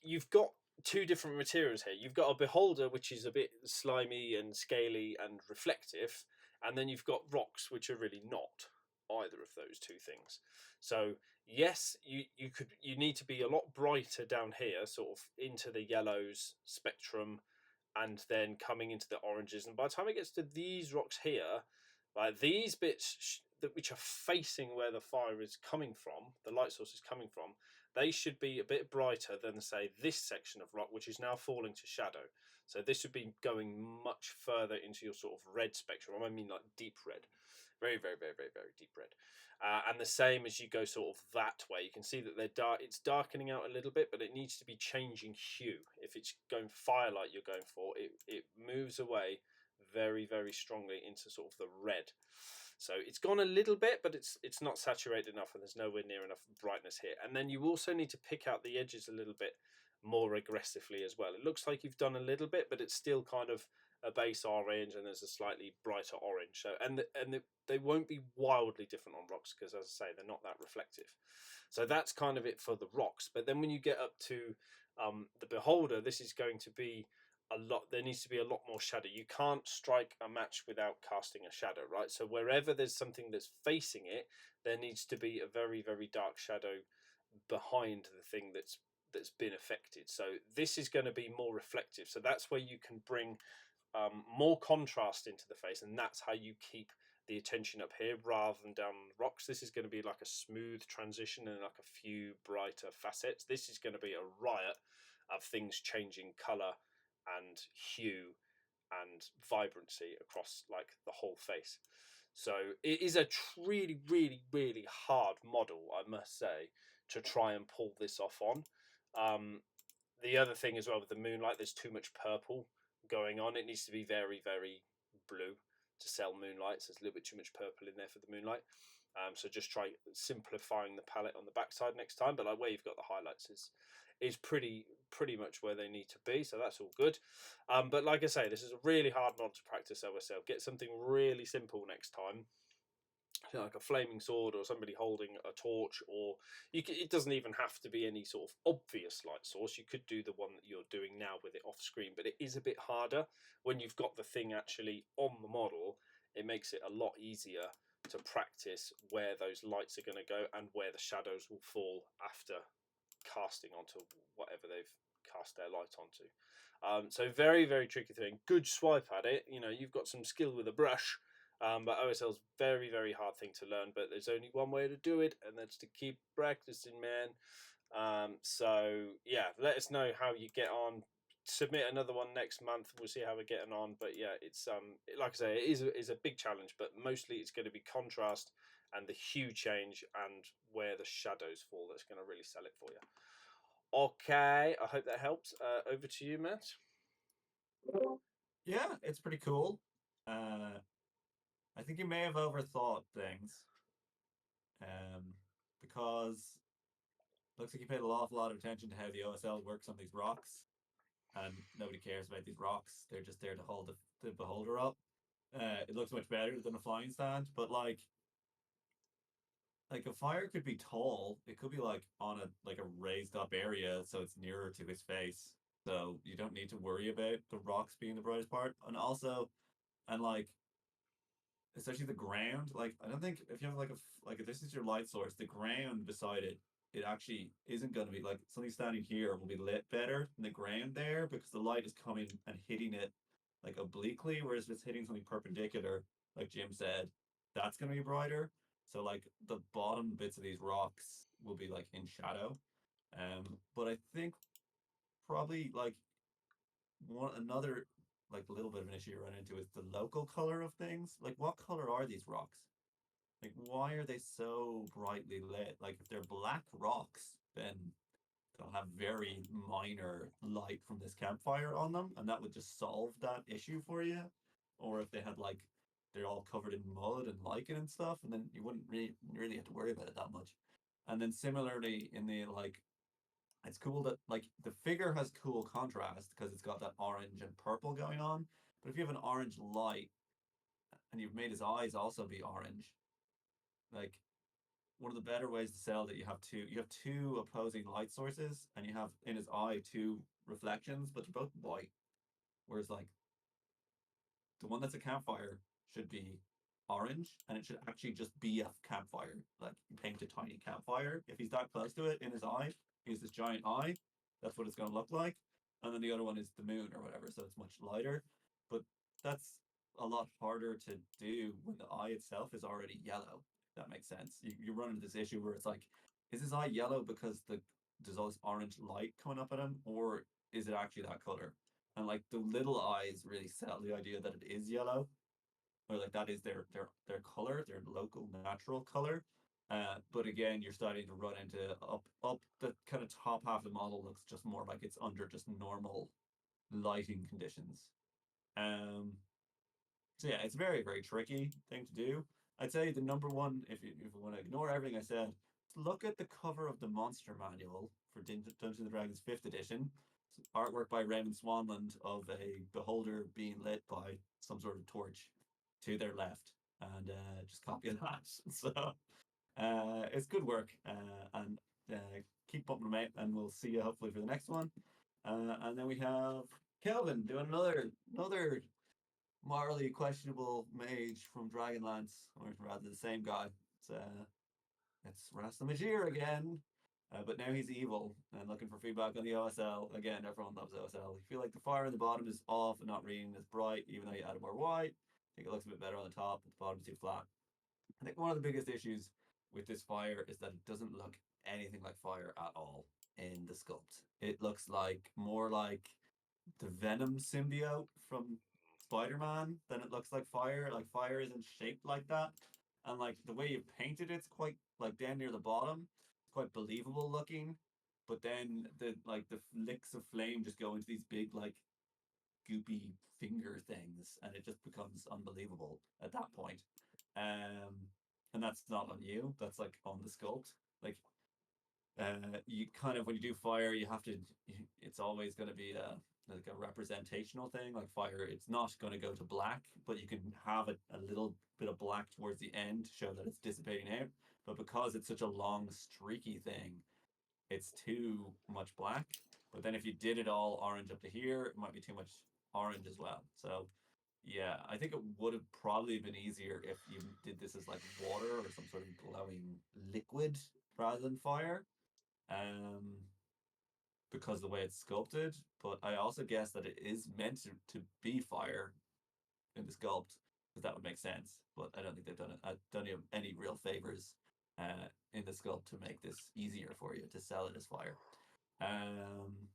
you've got two different materials here. You've got a beholder which is a bit slimy and scaly and reflective, and then you've got rocks which are really not either of those two things. So yes, you need to be a lot brighter down here, sort of into the yellows spectrum, and then coming into the oranges. And by the time it gets to these rocks here, like these bits which are facing where the fire is coming from, the light source is coming from, they should be a bit brighter than, say, this section of rock, which is now falling to shadow. So this would be going much further into your sort of red spectrum. I mean like deep red. Very, very, very, very, very deep red. And the same as you go sort of that way, you can see that they're dark. It's darkening out a little bit, but it needs to be changing hue. If it's going firelight you're going for, it moves away very, very strongly into sort of the red. So it's gone a little bit, but it's not saturated enough, and there's nowhere near enough brightness here. And then you also need to pick out the edges a little bit more aggressively as well. It looks like you've done a little bit, but it's still kind of a base orange, and there's a slightly brighter orange. So they won't be wildly different on rocks because, as I say, they're not that reflective. So that's kind of it for the rocks. But then when you get up to the beholder, this is going to be a lot. There needs to be a lot more shadow. You can't strike a match without casting a shadow, right? So wherever there's something that's facing it, there needs to be a very, very dark shadow behind the thing that's been affected. So this is going to be more reflective. So that's where you can bring more contrast into the face, and that's how you keep the attention up here rather than down on the rocks. This is going to be like a smooth transition and like a few brighter facets. This is going to be a riot of things changing color and hue and vibrancy across like the whole face. So it is a really, really, really hard model, I must say, to try and pull this off on. The other thing as well with the moonlight, there's too much purple going on. It needs to be very, very blue to sell moonlight. So there's a little bit too much purple in there for the moonlight. So just try simplifying the palette on the backside next time. But like where you've got the highlights is pretty much where they need to be. So that's all good. But like I say, this is a really hard mod to practice OSL. Get something really simple next time, like a flaming sword or somebody holding a torch, or it doesn't even have to be any sort of obvious light source. You could do the one that you're doing now with it off screen, but it is a bit harder when you've got the thing actually on the model. It makes it a lot easier to practice where those lights are going to go and where the shadows will fall after casting onto whatever they've cast their light onto. So very, very tricky thing. Good swipe at it. You know, you've got some skill with a brush. But OSL is very, very hard thing to learn. But there's only one way to do it, and that's to keep practicing, man. So yeah, let us know how you get on. Submit another one next month. We'll see how we're getting on. But yeah, it's like I say, it is a big challenge. But mostly it's going to be contrast and the hue change and where the shadows fall. That's going to really sell it for you. Okay, I hope that helps. Over to you, Matt. Yeah, it's pretty cool. I think you may have overthought things, because it looks like you paid an awful lot of attention to how the OSL works on these rocks, and nobody cares about these rocks. They're just there to hold the beholder up. It looks much better than a flying stand, but like a fire could be tall. It could be like on a raised up area, so it's nearer to his face. So you don't need to worry about the rocks being the brightest part. And also, and like especially the ground. Like I don't think if you have like if this is your light source, the ground beside it, it actually isn't going to be like something standing here will be lit better than the ground there because the light is coming and hitting it like obliquely, whereas if it's hitting something perpendicular, like Jim said, that's going to be brighter. So like the bottom bits of these rocks will be like in shadow. But I think probably like one another like a little bit of an issue you run into is the local color of things. Like, what color are these rocks? Like, why are they so brightly lit? Like, if they're black rocks, then they'll have very minor light from this campfire on them, and that would just solve that issue for you. Or if they had like they're all covered in mud and lichen and stuff, and then you wouldn't really have to worry about it that much. And then similarly in the like it's cool that like the figure has cool contrast because it's got that orange and purple going on. But if you have an orange light and you've made his eyes also be orange, like one of the better ways to sell that you have two opposing light sources and you have in his eye two reflections, but they're both white. Whereas like the one that's a campfire should be orange and it should actually just be a campfire. Like you paint a tiny campfire. If he's that close to it in his eye, he has this giant eye. That's what it's going to look like. And then the other one is the moon or whatever. So it's much lighter. But that's a lot harder to do when the eye itself is already yellow. If that makes sense. You run into this issue where it's like, is his eye yellow because there's all this orange light coming up at him, or is it actually that color? And like the little eyes really sell the idea that it is yellow, or like that is their color, their local natural color. But again, you're starting to run into up the kind of top half of the model looks just more like it's under just normal lighting conditions. Um, so yeah, it's a very very tricky thing to do. I'd say the number one, if you want to ignore everything I said, look at the cover of the monster manual for Dungeons and Dragons Fifth Edition. Artwork by Raymond Swanland of a beholder being lit by some sort of torch to their left, and just copy that. So it's good work, and keep pumping them out, and we'll see you hopefully for the next one. And then we have Kelvin doing another morally questionable mage from Dragonlance, or rather the same guy. It's it's Rastamajir again. But now he's evil and looking for feedback on the OSL. Again, everyone loves OSL. You feel like the fire on the bottom is off and not reading as bright, even though you added more white. I think it looks a bit better on the top, but the bottom's too flat. I think one of the biggest issues with this fire is that it doesn't look anything like fire at all in the sculpt. It looks like more like the Venom symbiote from Spider-Man than it looks like fire. Like fire isn't shaped like that. And like the way you painted it's quite like down near the bottom. It's quite believable looking. But then the licks of flame just go into these big like goopy finger things and it just becomes unbelievable at that point. And that's not on you. That's like on the sculpt. Like you kind of when you do fire you have to it's always going to be like a representational thing like fire it's not going to go to black but you can have a little bit of black towards the end to show that it's dissipating out but because it's such a long streaky thing it's too much black but then if you did it all orange up to here it might be too much orange as well so yeah I think it would have probably been easier if you did this as like water or some sort of glowing liquid rather than fire um, because the way it's sculpted. But I also guess that it is meant to be fire in the sculpt because that would make sense. But I don't think they've done it. I've done you any real favors in the sculpt to make this easier for you to sell it as fire. Um,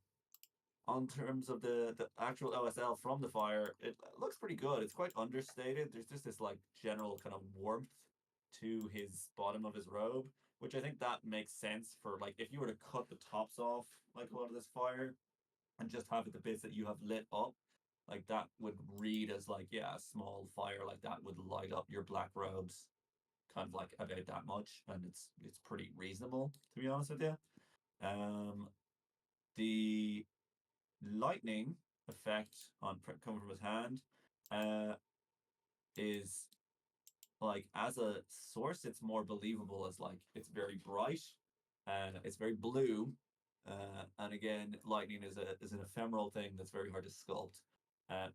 on terms of the actual OSL from the fire, it looks pretty good. It's quite understated. There's just this like general kind of warmth to his bottom of his robe, which I think that makes sense for like if you were to cut the tops off like a lot of this fire and just have it the bits that you have lit up, like that would read as like yeah, a small fire like that would light up your black robes kind of like about that much, and it's pretty reasonable to be honest with you. Um, the lightning effect on coming from his hand uh, is like as a source, it's more believable as like it's very bright and it's very blue. And again, lightning is an ephemeral thing that's very hard to sculpt.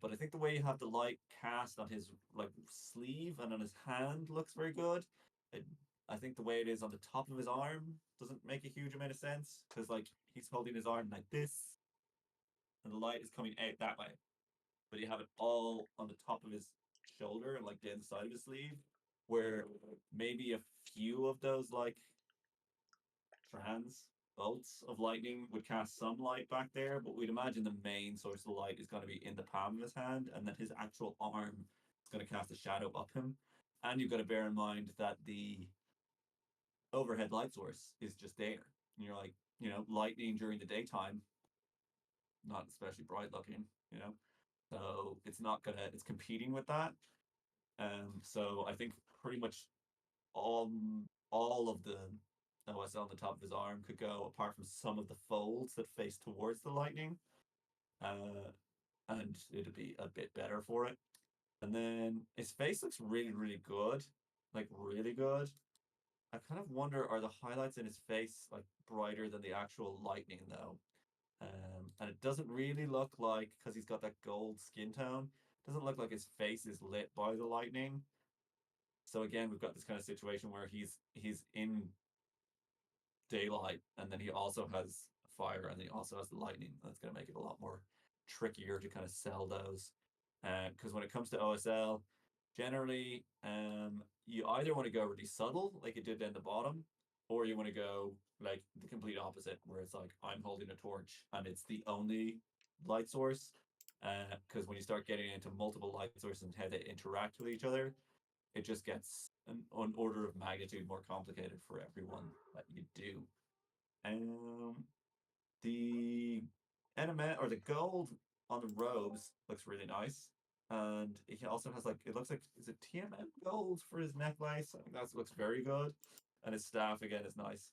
But I think the way you have the light cast on his like sleeve and on his hand looks very good. It, I think the way it is on the top of his arm doesn't make a huge amount of sense because like he's holding his arm like this and the light is coming out that way. But you have it all on the top of his shoulder and like the inside of his sleeve, where maybe a few of those like strands bolts of lightning would cast some light back there, but we'd imagine the main source of light is going to be in the palm of his hand, and then his actual arm is going to cast a shadow up him. And you've got to bear in mind that the overhead light source is just there. And you're like, lightning during the daytime, not especially bright looking, So it's competing with that. So I think pretty much all all of the OSL on the top of his arm could go, apart from some of the folds that face towards the lightning. And it'd be a bit better for it. And then his face looks really, really good. Like really good. I kind of wonder, are the highlights in his face like brighter than the actual lightning though? And it doesn't really look like, because he's got that gold skin tone, doesn't look like his face is lit by the lightning. So again, we've got this kind of situation where he's in daylight, and then he also has fire, and then he also has the lightning. That's going to make it a lot more trickier to kind of sell those. Because when it comes to OSL, generally, you either want to go really subtle, like it did in the bottom, or you want to go like the complete opposite, where it's like I'm holding a torch and it's the only light source. Because when you start getting into multiple light sources and how they interact with each other, it just gets an order of magnitude more complicated for everyone that you do. Um, the enema or the gold on the robes looks really nice, and he also has, like, it looks like, is it TMM gold for his necklace? I think that looks very good, and his staff again is nice.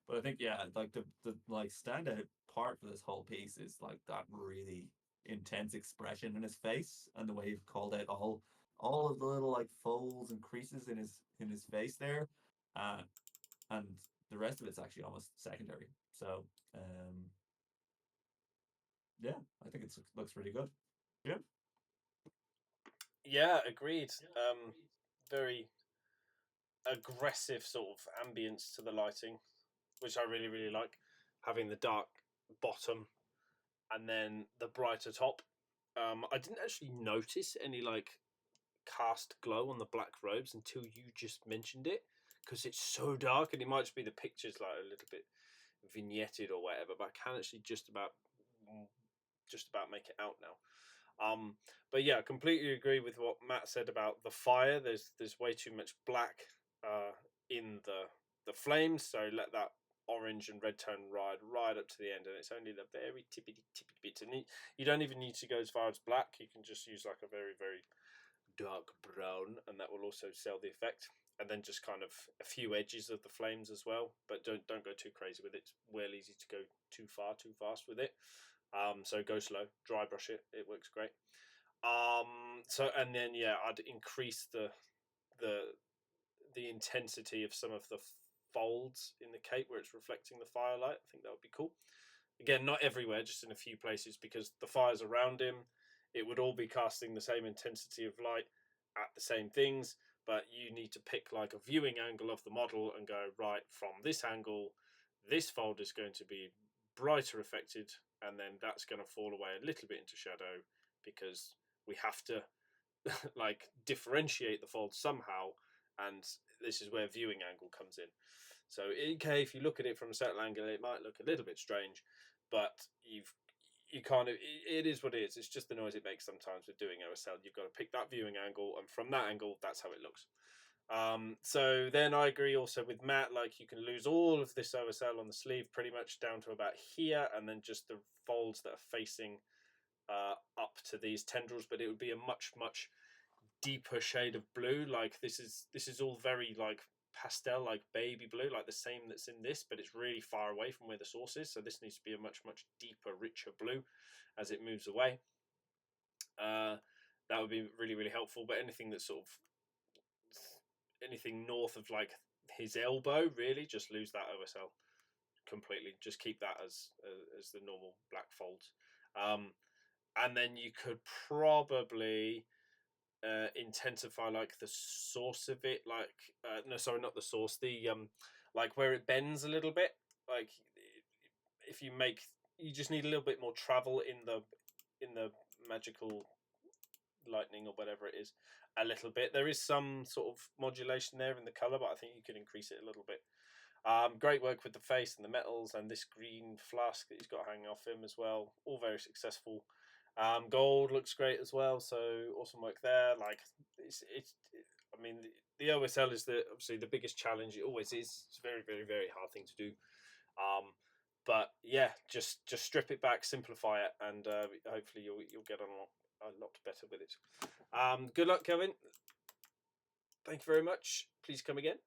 But I think, yeah, like the like standout part for this whole piece is like that really intense expression in his face, and the way you've called out all of the little like folds and creases in his face there, uh, and the rest of it's actually almost secondary. So um, yeah, I think it looks really good. Yeah. Yeah, agreed. Very aggressive sort of ambience to the lighting, which I really really like. Having the dark bottom and then the brighter top. I didn't actually notice any like cast glow on the black robes until you just mentioned it, because it's so dark, and it might just be the pictures like a little bit vignetted or whatever, but I can actually just about make it out now. But yeah, I completely agree with what Matt said about the fire. There's way too much black in the flames, so let that orange and red tone ride right up to the end, and it's only the very tippity tippity bits. And you don't even need to go as far as black. You can just use like a very very dark brown, and that will also sell the effect. And then just kind of a few edges of the flames as well, but don't go too crazy with it. It's well easy to go too far too fast with it. So go slow, dry brush it. It works great. So and then yeah, I'd increase the the intensity of some of the folds in the cape where it's reflecting the firelight. I think that would be cool. Again, not everywhere, just in a few places, because the fire's around him. It would all be casting the same intensity of light at the same things, but you need to pick like a viewing angle of the model and go, right, from this angle, this fold is going to be brighter affected, and then that's going to fall away a little bit into shadow, because we have to like differentiate the folds somehow, and this is where viewing angle comes in. So okay, if you look at it from a certain angle, it might look a little bit strange, but you kind of, it is what it is. It's just the noise it makes sometimes with doing OSL. You've got to pick that viewing angle, and from that angle, that's how it looks. So then I agree also with Matt, like you can lose all of this OSL on the sleeve pretty much down to about here, and then just the folds that are facing up to these tendrils, but it would be a much much deeper shade of blue. Like this is all very like pastel, like baby blue, like the same that's in this, but it's really far away from where the source is, so this needs to be a much much deeper, richer blue as it moves away. That would be really really helpful. But anything that's sort of anything north of like his elbow, really just lose that OSL completely. Just keep that as the normal black folds. And then you could probably intensify like the source of it, like no, sorry, not the source, the like where it bends a little bit. Like if you make, you just need a little bit more travel in the magical lightning or whatever it is, a little bit. There is some sort of modulation there in the color, but I think you could increase it a little bit. Great work with the face and the metals and this green flask that he's got hanging off him as well. All very successful. Gold looks great as well, so awesome work there. Like I mean, the OSL is obviously the biggest challenge. It always is. It's a very, very, very hard thing to do. But yeah, just strip it back, simplify it, and hopefully you'll get a lot better with it. Good luck, Kevin. Thank you very much. Please come again.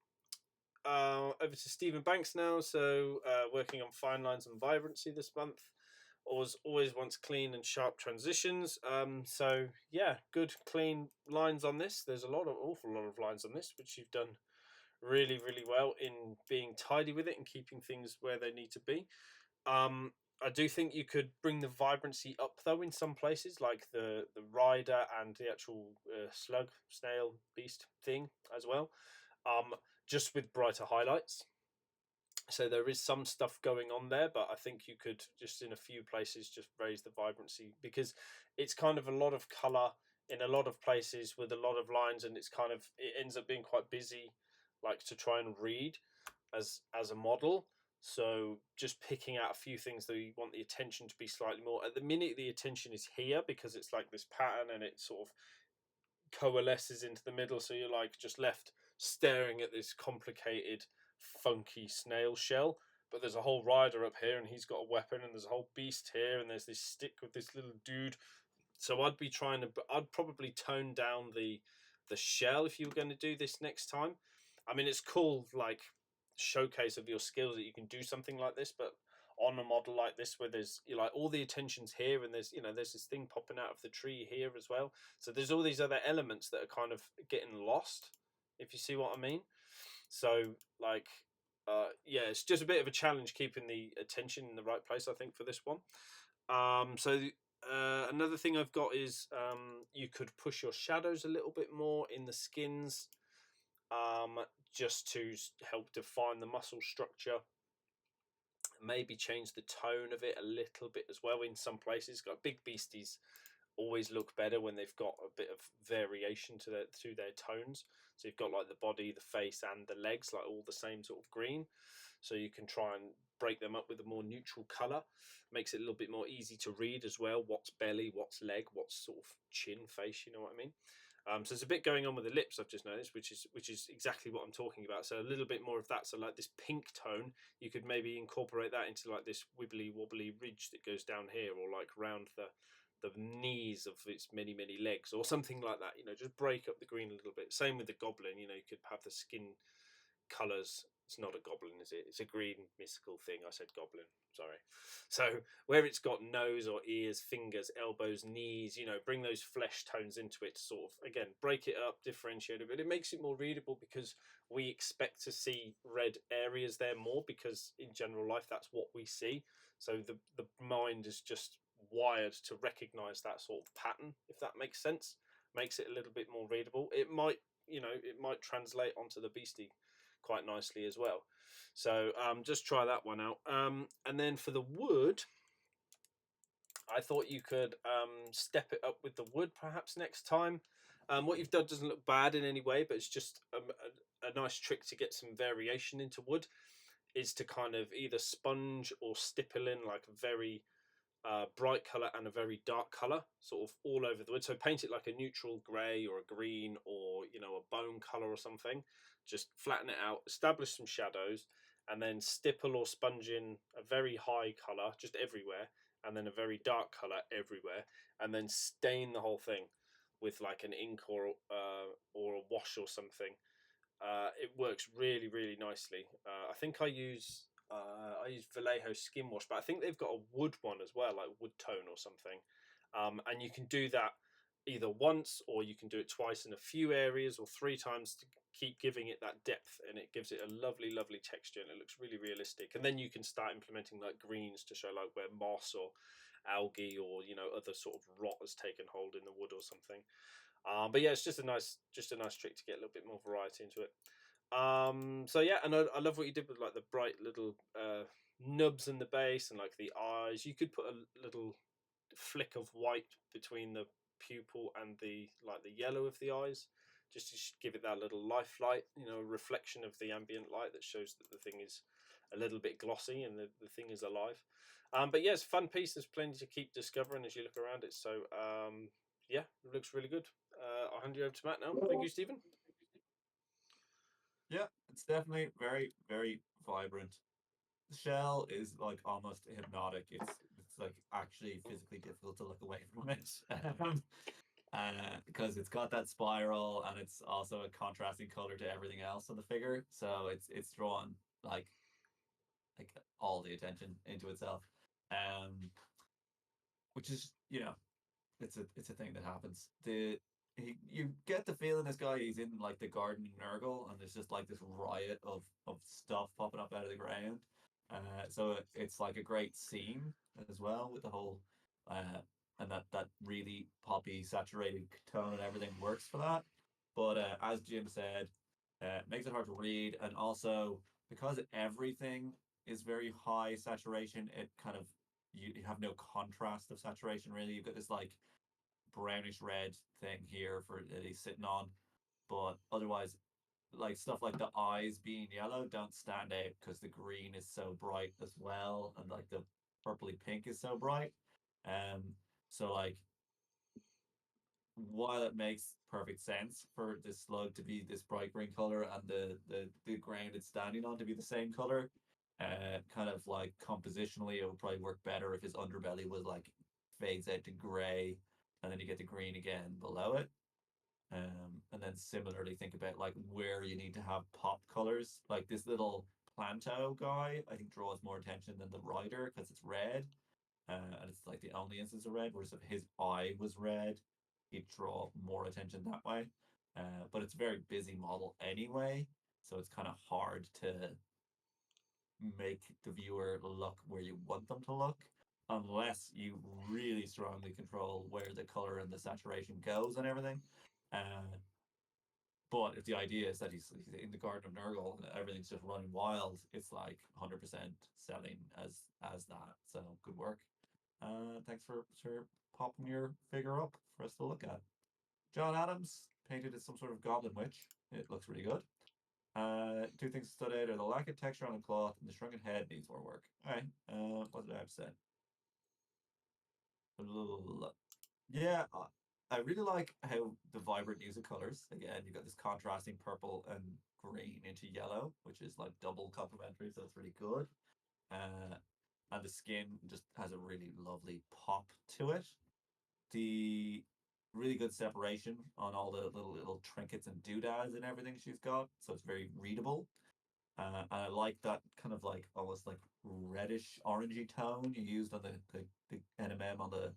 Over to Stephen Banks now. So working on fine lines and vibrancy this month. Always wants clean and sharp transitions. So yeah, good clean lines on this. There's awful lot of lines on this, which you've done really, really well in being tidy with it and keeping things where they need to be. I do think you could bring the vibrancy up though in some places, like the rider and the actual slug, snail, beast thing as well. Just with brighter highlights. So there is some stuff going on there, but I think you could just in a few places just raise the vibrancy, because it's kind of a lot of color in a lot of places with a lot of lines, and it ends up being quite busy, like to try and read as a model. So just picking out a few things that you want the attention to be slightly more. At the minute, the attention is here because it's like this pattern and it sort of coalesces into the middle, so you're like just left staring at this complicated funky snail shell, but there's a whole rider up here and he's got a weapon, and there's a whole beast here, and there's this stick with this little dude. So I'd probably tone down the shell if you were going to do this next time. I mean, it's cool, like showcase of your skills that you can do something like this, but on a model like this where there's like all the attention's here, and there's this thing popping out of the tree here as well, so there's all these other elements that are kind of getting lost, if you see what I mean. So like yeah, it's just a bit of a challenge keeping the attention in the right place, I think, for this one. So another thing I've got is you could push your shadows a little bit more in the skins, just to help define the muscle structure. Maybe change the tone of it a little bit as well in some places. Got big beasties always look better when they've got a bit of variation to their tones. So you've got like the body, the face, and the legs, like all the same sort of green. So you can try and break them up with a more neutral color. Makes it a little bit more easy to read as well. What's belly, what's leg, what's sort of chin, face. You know what I mean? So there's a bit going on with the lips, I've just noticed, which is exactly what I'm talking about. So a little bit more of that. So like this pink tone, you could maybe incorporate that into like this wibbly wobbly ridge that goes down here, or like round the knees of its many legs, or something like that. Just break up the green a little bit. Same with the goblin. You could have the skin colors. It's not a goblin, is it? It's a green mystical thing. I said goblin, sorry. So where it's got nose or ears, fingers, elbows, knees, bring those flesh tones into it to sort of, again, break it up, differentiate it, but it makes it more readable, because we expect to see red areas there more, because in general life that's what we see. So the mind is just wired to recognize that sort of pattern, if that makes sense. Makes it a little bit more readable. It might translate onto the beastie quite nicely as well. So just try that one out. And then for the wood, I thought you could step it up with the wood perhaps next time. What you've done doesn't look bad in any way, but it's just a nice trick to get some variation into wood, is to kind of either sponge or stipple in like a very bright color and a very dark color, sort of all over the wood. So paint it like a neutral gray or a green, or a bone color or something. Just flatten it out, establish some shadows, and then stipple or sponge in a very high color just everywhere, and then a very dark color everywhere, and then stain the whole thing with like an ink or a wash or something. It works really, really nicely. I think I use Vallejo skin wash, but I think they've got a wood one as well, like wood tone or something. And you can do that either once, or you can do it twice in a few areas, or 3 times to keep giving it that depth, and it gives it a lovely, lovely texture, and it looks really realistic. And then you can start implementing like greens to show like where moss or algae or other sort of rot has taken hold in the wood or something. But yeah, it's just a nice trick to get a little bit more variety into it. So yeah, and I love what you did with like the bright little nubs in the base and like the eyes. You could put a little flick of white between the pupil and the yellow of the eyes, just to give it that little life light, reflection of the ambient light that shows that the thing is a little bit glossy and the thing is alive. But yeah, it's a fun piece. There's plenty to keep discovering as you look around it. So yeah, it looks really good. I'll hand you over to Matt now. Thank you, Stephen. Yeah, it's definitely very, very vibrant. The shell is like almost hypnotic. It's like actually physically difficult to look away from it. Because it's got that spiral and it's also a contrasting color to everything else on the figure. So it's drawn like like all the attention into itself. Um, which is, it's a thing that happens. You get the feeling this guy he's in like the Garden of Nurgle, and there's just like this riot of stuff popping up out of the ground. So it's like a great scene as well with the whole, uh, and that really poppy saturated tone and everything works for that. But as Jim said, makes it hard to read, and also because everything is very high saturation, it kind of you have no contrast of saturation really. You've got this like brownish red thing here for that he's sitting on, but otherwise, like stuff like the eyes being yellow don't stand out because the green is so bright as well, and like the purpley pink is so bright. Um, so like while it makes perfect sense for this slug to be this bright green color and the ground it's standing on to be the same color, kind of like compositionally, it would probably work better if his underbelly was like fades out to gray, and then you get the green again below it. And then similarly, think about like where you need to have pop colors. Like this little Planto guy, I think draws more attention than the rider because it's red, and it's like the only instance of red. Whereas if his eye was red, he'd draw more attention that way. But it's a very busy model anyway, so it's kind of hard to make the viewer look where you want them to look, unless you really strongly control where the color and the saturation goes and everything. Uh, but if the idea is that he's in the Garden of Nurgle and everything's just running wild, it's like 100% selling as that. So good work. Thanks for popping your figure up for us to look at. John Adams painted as some sort of goblin witch. It looks really good. Two things that stood out are the lack of texture on the cloth and the shrunken head needs more work. All right. What did I have to say? Yeah, I really like how the vibrant use of colors. Again, you've got this contrasting purple and green into yellow, which is like double complementary, so it's really good. Uh, and the skin just has a really lovely pop to it. The really good separation on all the little trinkets and doodads and everything she's got, so it's very readable. And I like that kind of like almost like reddish orangey tone you used on the NMM on the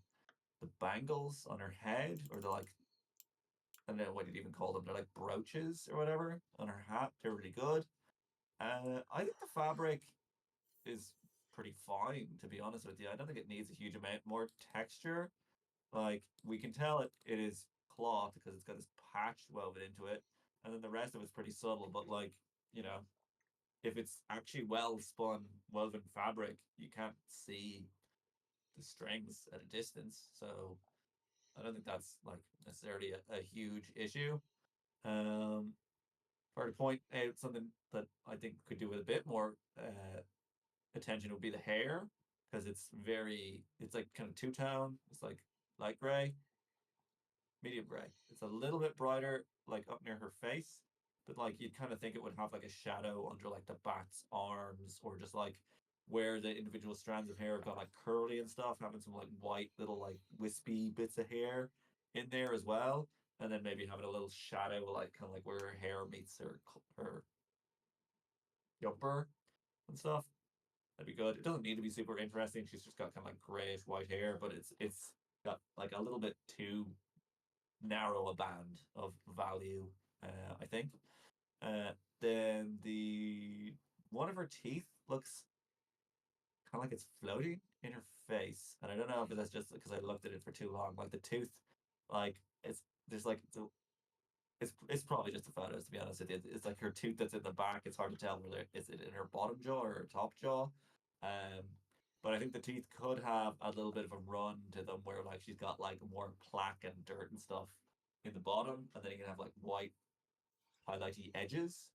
bangles on her head, or the like, I don't know what you'd even call them. They're like brooches or whatever on her hat. They're really good. I think the fabric is pretty fine, to be honest with you. I don't think it needs a huge amount more texture. Like we can tell it is cloth because it's got this patch woven into it, and then the rest of it's pretty subtle. But like, you know, if it's actually well spun woven fabric, you can't see the strings at a distance. So I don't think that's like necessarily a huge issue. Um, or to point out something that I think could do with a bit more attention would be the hair, because it's like kind of two tone. It's like light gray, medium gray. It's a little bit brighter, like up near her face, but like you'd kind of think it would have like a shadow under like the bat's arms, or just like where the individual strands of hair have got like curly and stuff, having some like white little like wispy bits of hair in there as well. And then maybe having a little shadow, like kind of like where her hair meets her jumper and stuff. That'd be good. It doesn't need to be super interesting. She's just got kind of like grayish white hair, but it's got like a little bit too narrow a band of value, I think. Then the one of her teeth looks kind of like it's floating in her face, and I don't know if that's just because I looked at it for too long. Like the tooth, like it's there's like it's probably just the photos, to be honest with you. It's like her tooth that's in the back. It's hard to tell whether is it in her bottom jaw or her top jaw. Um, but I think the teeth could have a little bit of a run to them where like she's got like more plaque and dirt and stuff in the bottom, and then you can have like white highlighty edges.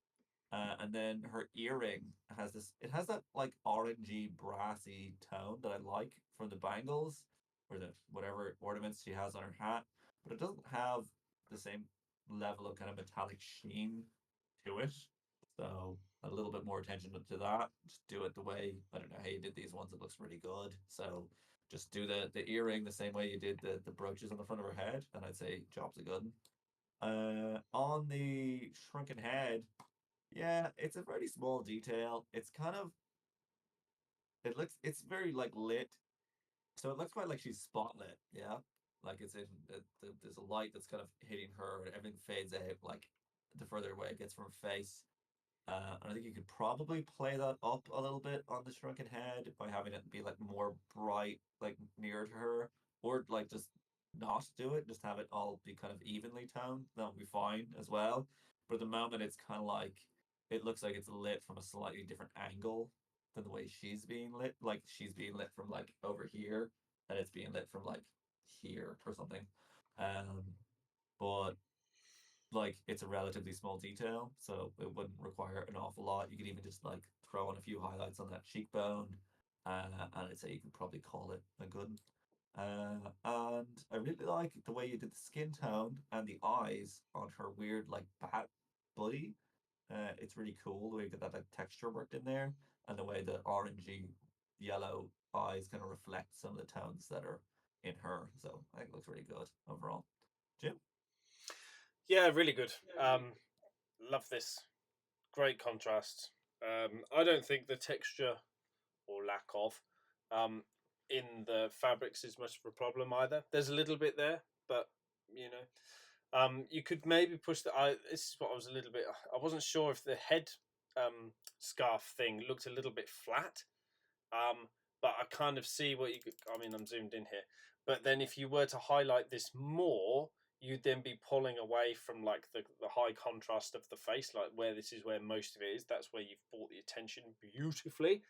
And then her earring has this, it has that like orangey, brassy tone that I like from the bangles or the whatever ornaments she has on her hat, but it doesn't have the same level of kind of metallic sheen to it. So a little bit more attention to that. Just do it the way, I don't know how you did these ones, it looks really good. So just do the earring the same way you did the brooches on the front of her head, and I'd say jobs are good. On the shrunken head, yeah, it's a very small detail. It's kind of, it's very like lit, so it looks quite like she's spotlit. Yeah, like it's in there's a light that's kind of hitting her, and everything fades out like the further away it gets from her face. And I think you could probably play that up a little bit on the shrunken head by having it be like more bright, like near to her, or like just not do it, just have it all be kind of evenly toned. That would be fine as well. But at the moment, it's kind of like it looks like it's lit from a slightly different angle than the way she's being lit. Like she's being lit from like over here, and it's being lit from like here or something. Um, but like it's a relatively small detail, so it wouldn't require an awful lot. You could even just like throw on a few highlights on that cheekbone, and I'd say you could probably call it a good. And I really like the way you did the skin tone and the eyes on her weird like bat buddy. It's really cool the way you get that like texture worked in there, and the way the orangey yellow eyes kind of reflect some of the tones that are in her. So I think it looks really good overall. Jim? Yeah, really good. Love this. Great contrast. I don't think the texture or lack of um, in the fabrics is much of a problem either. There's a little bit there, but you know, you could maybe push the. This is what I was a little bit. I wasn't sure if the head scarf thing looked a little bit flat. Um, but I kind of see what you could. I mean, I'm zoomed in here. But then if you were to highlight this more, you'd then be pulling away from like the high contrast of the face, like where this is where most of it is. That's where you've brought the attention beautifully.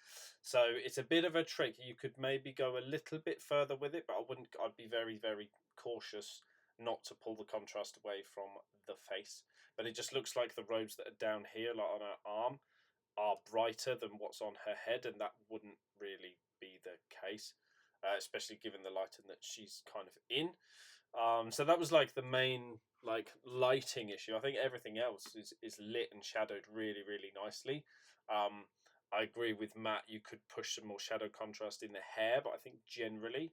So it's a bit of a trick. You could maybe go a little bit further with it, but I wouldn't. I'd be very, very cautious not to pull the contrast away from the face. But it just looks like the robes that are down here, like on her arm, are brighter than what's on her head, and that wouldn't really be the case, especially given the lighting that she's kind of in. So that was like the main like lighting issue. I think everything else is lit and shadowed really really nicely. Um, I agree with Matt. You could push some more shadow contrast in the hair, but I think generally,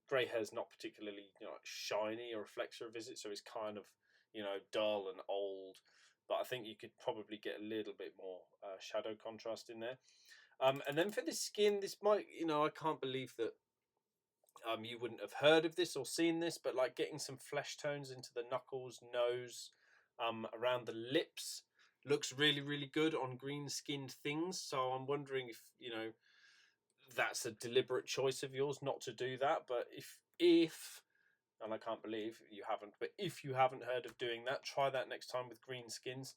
grey hair is not particularly shiny or reflects or visit, so it's kind of dull and old. But I think you could probably get a little bit more shadow contrast in there. And then for the skin, this might I can't believe that you wouldn't have heard of this or seen this, but like getting some flesh tones into the knuckles, nose, around the lips looks really, really good on green skinned things. So I'm wondering if, that's a deliberate choice of yours not to do that. But if, and I can't believe you haven't, but if you haven't heard of doing that, try that next time with green skins.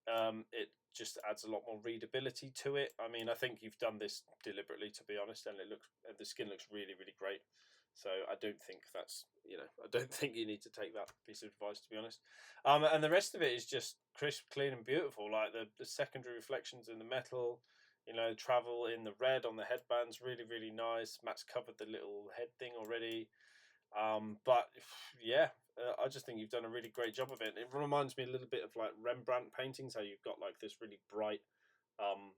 It just adds a lot more readability to it. I mean, I think you've done this deliberately, to be honest, and the skin looks really, really great. So I don't think I don't think you need to take that piece of advice, to be honest. And the rest of it is just crisp, clean, and beautiful. Like the secondary reflections in the metal, travel in the red on the headbands, really, really nice. Matt's covered the little head thing already. But yeah, I just think you've done a really great job of it. It reminds me a little bit of like Rembrandt paintings, how you've got like this really bright um,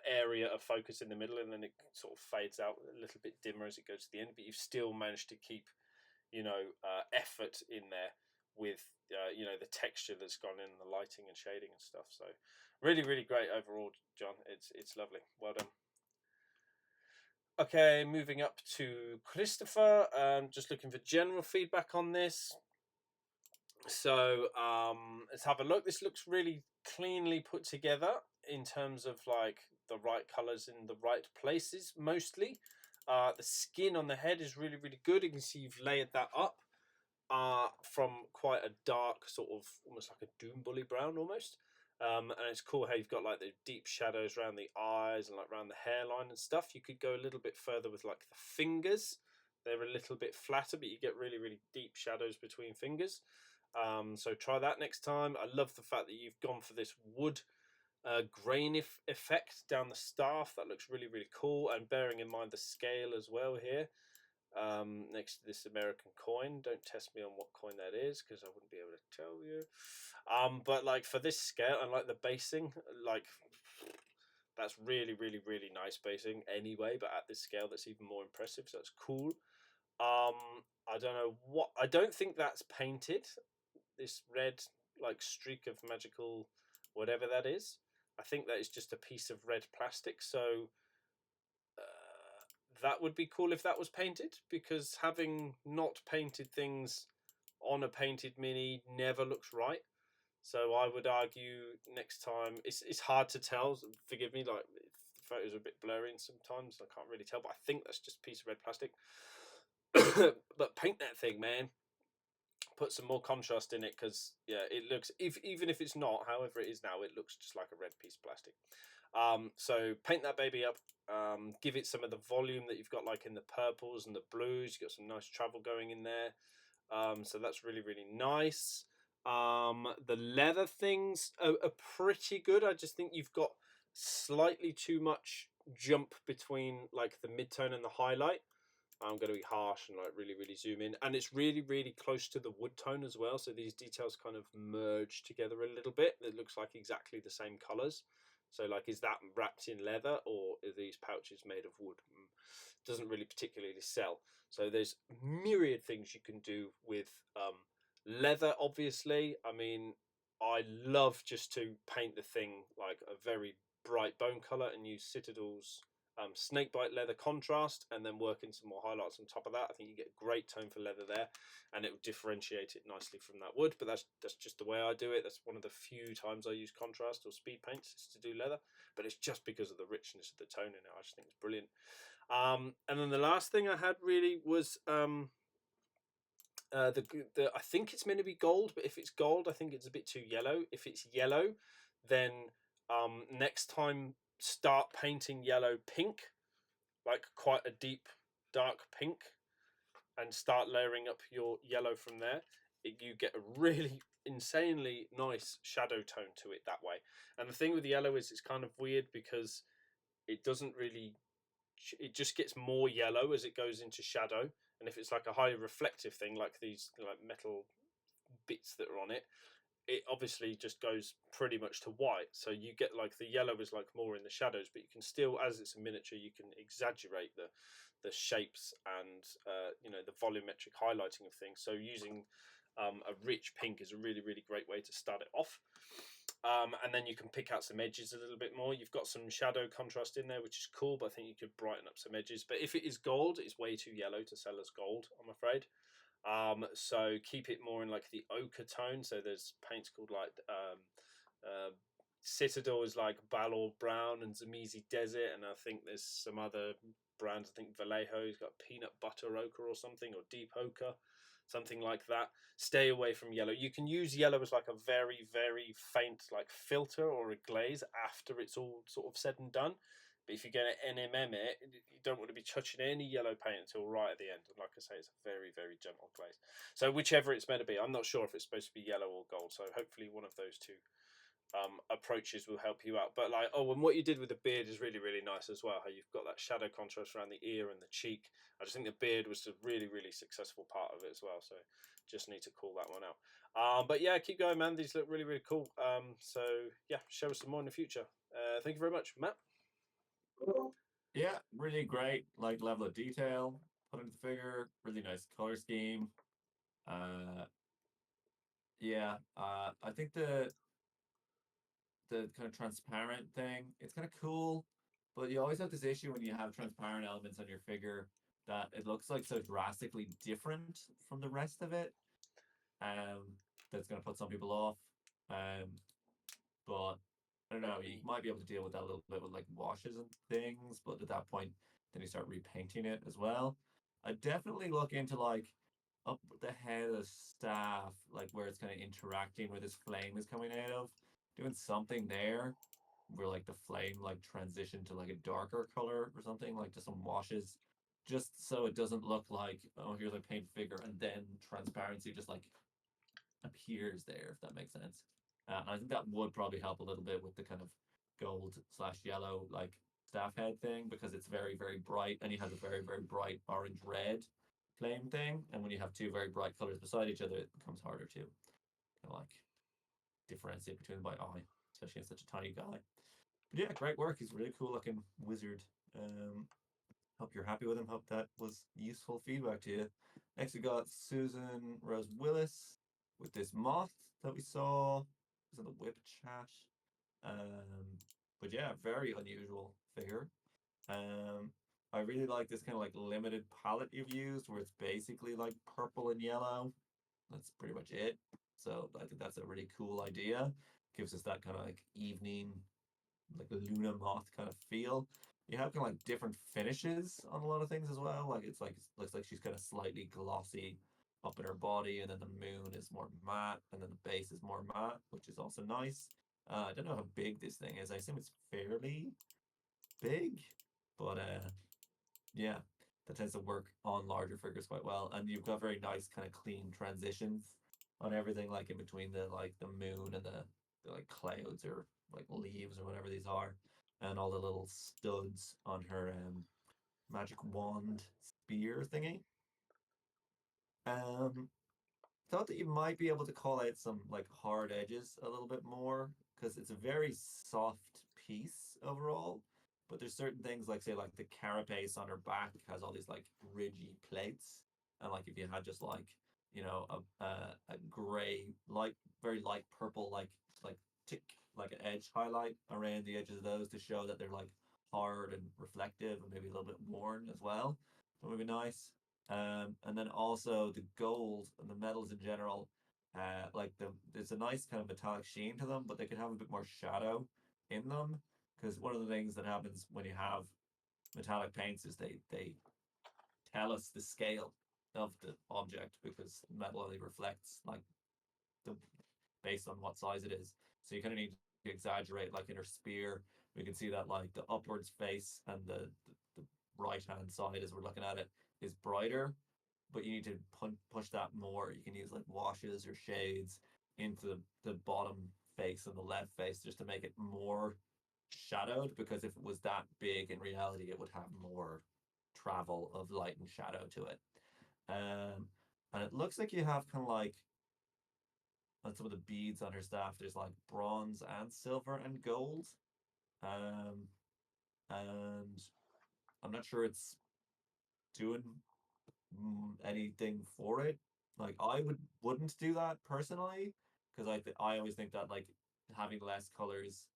area of focus in the middle, and then it sort of fades out a little bit dimmer as it goes to the end. But you've still managed to keep, effort in there with the texture that's gone in, the lighting and shading and stuff. So really, really great overall, John. It's lovely. Well done. Okay, moving up to Christopher. Just looking for general feedback on this. So let's have a look. This looks really cleanly put together in terms of like the right colors in the right places mostly. The skin on the head is really, really good. You can see you've layered that up from quite a dark sort of almost like a doom bully brown almost. And it's cool how you've got like the deep shadows around the eyes and like around the hairline and stuff. You could go a little bit further with like the fingers. they're a little bit flatter, but you get really, really deep shadows between fingers. So try that next time. I love the fact that you've gone for this wood grain effect down the staff. That looks really, really cool. And bearing in mind the scale as well here, next to this American coin. Don't test me on what coin that is because I wouldn't be able to tell you. But like for this scale and like the basing, like that's really, really, really nice basing anyway. But at this scale, that's even more impressive. So that's cool. I don't know what. I don't think that's painted. This red like streak of magical, whatever that is. I think that is just a piece of red plastic. So that would be cool if that was painted, because having not painted things on a painted mini never looks right. So I would argue next time it's hard to tell. Forgive me, like the photos are a bit blurry and sometimes I can't really tell, but I think that's just a piece of red plastic. But paint that thing, man. Put some more contrast in it, because yeah, it looks, even if it's not, however it is now, it looks just like a red piece of plastic. So paint that baby up. Give it some of the volume that you've got, like in the purples and the blues. You've got some nice travel going in there. So that's really, really nice. The leather things are pretty good. I just think you've got slightly too much jump between like the mid-tone and the highlight. I'm going to be harsh and like really, really zoom in, and it's really, really close to the wood tone as well. So these details kind of merge together a little bit. It looks like exactly the same colors. So like, is that wrapped in leather or are these pouches made of wood? Doesn't really particularly sell. So there's myriad things you can do with leather. Obviously, I mean, I love just to paint the thing like a very bright bone color and use Citadel's snakebite leather contrast, and then work in some more highlights on top of that. I think you get a great tone for leather there, and it will differentiate it nicely from that wood. But that's just the way I do it. That's one of the few times I use contrast or speed paints is to do leather, but it's just because of the richness of the tone in it. I just think it's brilliant. And then the last thing I had really was the I think it's meant to be gold, but if it's gold, I think it's a bit too yellow. If it's yellow, then next time start painting yellow pink, like quite a deep dark pink, and start layering up your yellow from there. You get a really insanely nice shadow tone to it that way. And the thing with the yellow is it's kind of weird because it doesn't really, it just gets more yellow as it goes into shadow. And if it's like a highly reflective thing, like these like metal bits that are on it, it obviously just goes pretty much to white. So you get like the yellow is like more in the shadows, but you can still, as it's a miniature, you can exaggerate the shapes and you know, the volumetric highlighting of things. So using a rich pink is a really, really great way to start it off. And then you can pick out some edges a little bit more. You've got some shadow contrast in there, which is cool, but I think you could brighten up some edges. But if it is gold, it's way too yellow to sell as gold, I'm afraid. So keep it more in like the ochre tone. So there's paints called like Citadel is like Balor Brown and Zamizi Desert, and I think there's some other brands. I think Vallejo's got peanut butter ochre or something, or deep ochre, something like that. Stay away from yellow. You can use yellow as like a very, very faint like filter or a glaze after it's all sort of said and done. But if you're going to NMM it, you don't want to be touching any yellow paint until right at the end. And like I say, it's a very, very gentle glaze. So whichever it's meant to be, I'm not sure if it's supposed to be yellow or gold. So hopefully one of those two approaches will help you out. But like, oh, and what you did with the beard is really, really nice as well. How you've got that shadow contrast around the ear and the cheek. I just think the beard was a really, really successful part of it as well. So just need to call that one out. But yeah, keep going, man. These look really, really cool. So yeah, show us some more in the future. Thank you very much, Matt. Yeah, really great, like level of detail put into the figure. Really nice color scheme. Yeah, I think the kind of transparent thing, it's kind of cool, but you always have this issue when you have transparent elements on your figure that it looks like so drastically different from the rest of it. That's going to put some people off. But I don't know, you might be able to deal with that a little bit with like washes and things, but at that point, then you start repainting it as well. I definitely look into like up the head of staff, like where it's kind of interacting where this flame is coming out of, doing something there where like the flame like transition to like a darker color or something, like just some washes just so it doesn't look like, oh, here's a paint figure and then transparency just like appears there, if that makes sense. And I think that would probably help a little bit with the kind of gold slash yellow like staff head thing, because it's very, very bright and you have a very, very bright orange red flame thing. And when you have two very bright colors beside each other, it becomes harder to kind of like differentiate between them by eye, especially in such a tiny guy. But yeah, great work. He's a really cool looking wizard. Hope you're happy with him. Hope that was useful feedback to you. Next, we got Susan Rose Willis with this moth that we saw. It was in the whip chat. But yeah, very unusual figure. Um, I really like this kind of like limited palette you've used, where it's basically like purple and yellow. That's pretty much it. So I think that's a really cool idea. Gives us that kind of like evening, like Luna moth kind of feel. You have kind of like different finishes on a lot of things as well. Like it's like it looks like she's kind of slightly glossy up in her body, and then the moon is more matte, and then the base is more matte, which is also nice. I don't know how big this thing is. I assume it's fairly big, but yeah, that tends to work on larger figures quite well. And you've got very nice kind of clean transitions on everything, like in between the like the moon and the like clouds or like leaves or whatever these are, and all the little studs on her magic wand spear thingy. Um, Thought that you might be able to call out some like hard edges a little bit more, because it's a very soft piece overall. But there's certain things like say like the carapace on her back has all these like ridgy plates, and like if you had just like a gray light, very light purple like tick like an edge highlight around the edges of those to show that they're like hard and reflective and maybe a little bit worn as well, that would be nice. And then also the gold and the metals in general, there's a nice kind of metallic sheen to them, but they could have a bit more shadow in them. Because one of the things that happens when you have metallic paints is they tell us the scale of the object, because metal only reflects like the based on what size it is. So you kind of need to exaggerate. Like in her spear, we can see that like the upwards face and the right hand side as we're looking at it is brighter, but you need to push that more. You can use like washes or shades into the bottom face and the left face just to make it more shadowed, because if it was that big in reality, it would have more travel of light and shadow to it. Um, and it looks like you have kind of like on some of the beads on her staff, there's like bronze and silver and gold. Um, and I'm not sure it's doing anything for it. Like wouldn't do that personally, because I always think that like having less colors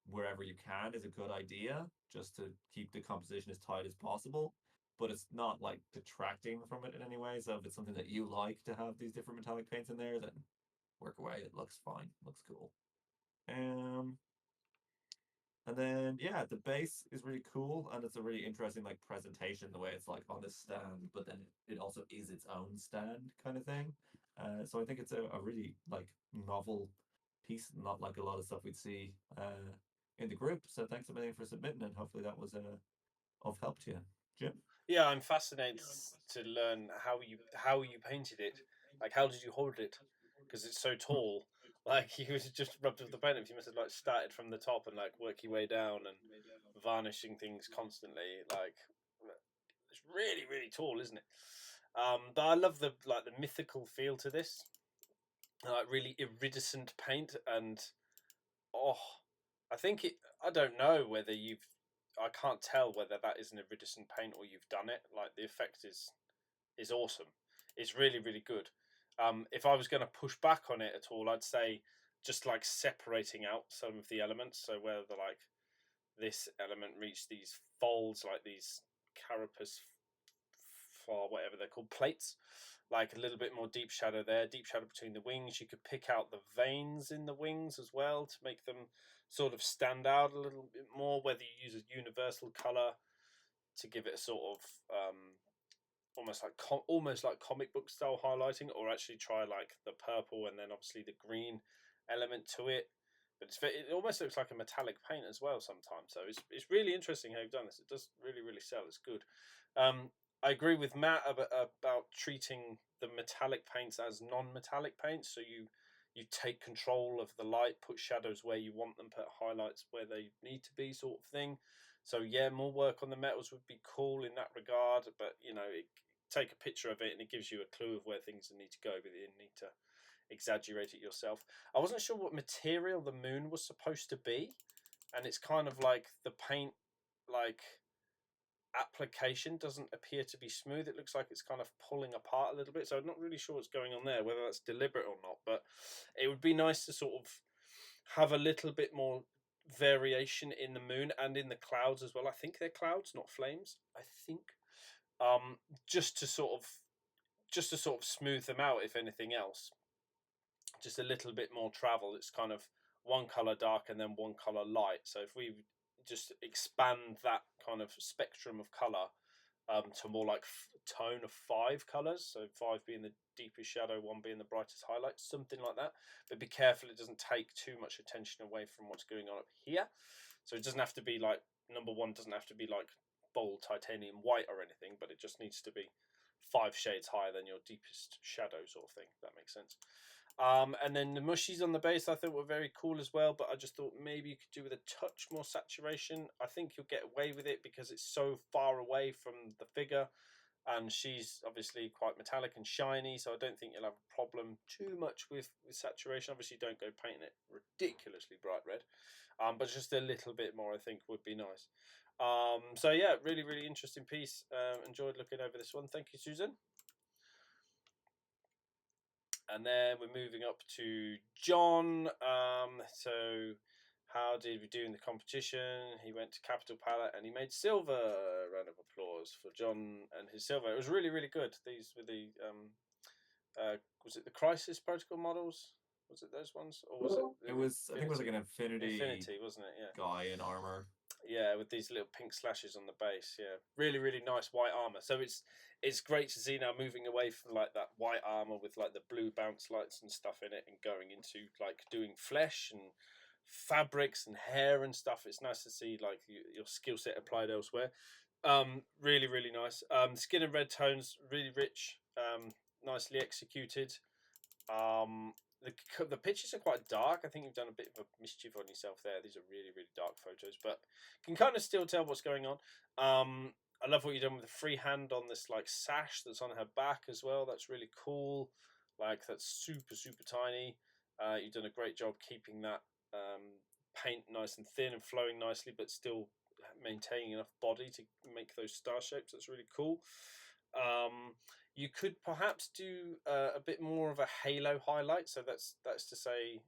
wherever you can is a good idea, just to keep the composition as tight as possible. But it's not like detracting from it in any way. So if it's something that you like to have these different metallic paints in there, then work away. It looks fine. It looks cool. Um, and then yeah, the base is really cool, and it's a really interesting like presentation, the way it's like on this stand, but then it also is its own stand kind of thing. So I think it's a really like novel piece, not like a lot of stuff we'd see in the group. So thanks a million for submitting, and hopefully that was of help to you, Jim. Yeah, I'm fascinated to learn how you painted it. Like, how did you hold it? Because it's so tall. Like, you was just rubbed with the paint. You must have like started from the top and like work your way down and varnishing things constantly. Like, it's really really tall, isn't it? But I love the mythical feel to this. Like really iridescent paint, and oh, I think it. I don't know whether you've. I can't tell whether that is an iridescent paint or you've done it. Like the effect is awesome. It's really really good. If I was going to push back on it at all, I'd say just like separating out some of the elements. So where the like this element reach these folds, like these carapace for whatever they're called, plates, like a little bit more deep shadow there, deep shadow between the wings. You could pick out the veins in the wings as well to make them sort of stand out a little bit more, whether you use a universal color to give it a sort of almost like comic book style highlighting, or actually try like the purple and then obviously the green element to it. But it almost looks like a metallic paint as well sometimes. So it's really interesting how you've done this. It does really really sell. It's good. I agree with Matt about treating the metallic paints as non-metallic paints. So you take control of the light, put shadows where you want them, put highlights where they need to be, sort of thing. So yeah, more work on the metals would be cool in that regard. But take a picture of it and it gives you a clue of where things need to go, but you need to exaggerate it yourself. I wasn't sure what material the moon was supposed to be, and it's kind of like the paint, like application doesn't appear to be smooth. It looks like it's kind of pulling apart a little bit. So I'm not really sure what's going on there, whether that's deliberate or not. But it would be nice to sort of have a little bit more variation in the moon and in the clouds as well. I think they're clouds, not flames. I think, um, just to sort of smooth them out, if anything else. Just a little bit more travel. It's kind of one color dark and then one color light. So if we just expand that kind of spectrum of color to more like tone of 5 colors, so 5 being the deepest shadow, 1 being the brightest highlight, something like that. But be careful it doesn't take too much attention away from what's going on up here. So it doesn't have to be like, number one doesn't have to be like bold titanium white or anything, but it just needs to be 5 shades higher than your deepest shadow, sort of thing. If that makes sense. And then the mushies on the base I thought were very cool as well, but I just thought maybe you could do with a touch more saturation. I think you'll get away with it because it's so far away from the figure, and she's obviously quite metallic and shiny, so I don't think you'll have a problem too much with saturation. Obviously, don't go painting it ridiculously bright red, but just a little bit more I think would be nice. So yeah, really, really interesting piece. Enjoyed looking over this one. Thank you, Susan. And then we're moving up to John. So how did we do in the competition? He went to Capital Palette and he made silver. Round of applause for John and his silver. It was really, really good. These were the was it the Crisis Protocol models? Was it those ones, or was it? It was. I think it was like an Infinity, wasn't it? Yeah. Guy in armor. Yeah, with these little pink slashes on the base. Yeah, really, really nice white armor. So it's great to see now moving away from like that white armor with like the blue bounce lights and stuff in it, and going into like doing flesh and fabrics and hair and stuff. It's nice to see like your skill set applied elsewhere. Really, really nice. Skin and red tones, really rich. Nicely executed. Um, the pictures are quite dark. I think you've done a bit of a mischief on yourself there. These are really, really dark photos, but can kind of still tell what's going on. I love what you've done with the free hand on this like sash that's on her back as well. That's really cool. Like that's super, super tiny. You've done a great job keeping that paint nice and thin and flowing nicely, but still maintaining enough body to make those star shapes. That's really cool. You could perhaps do a bit more of a halo highlight. So that's to say,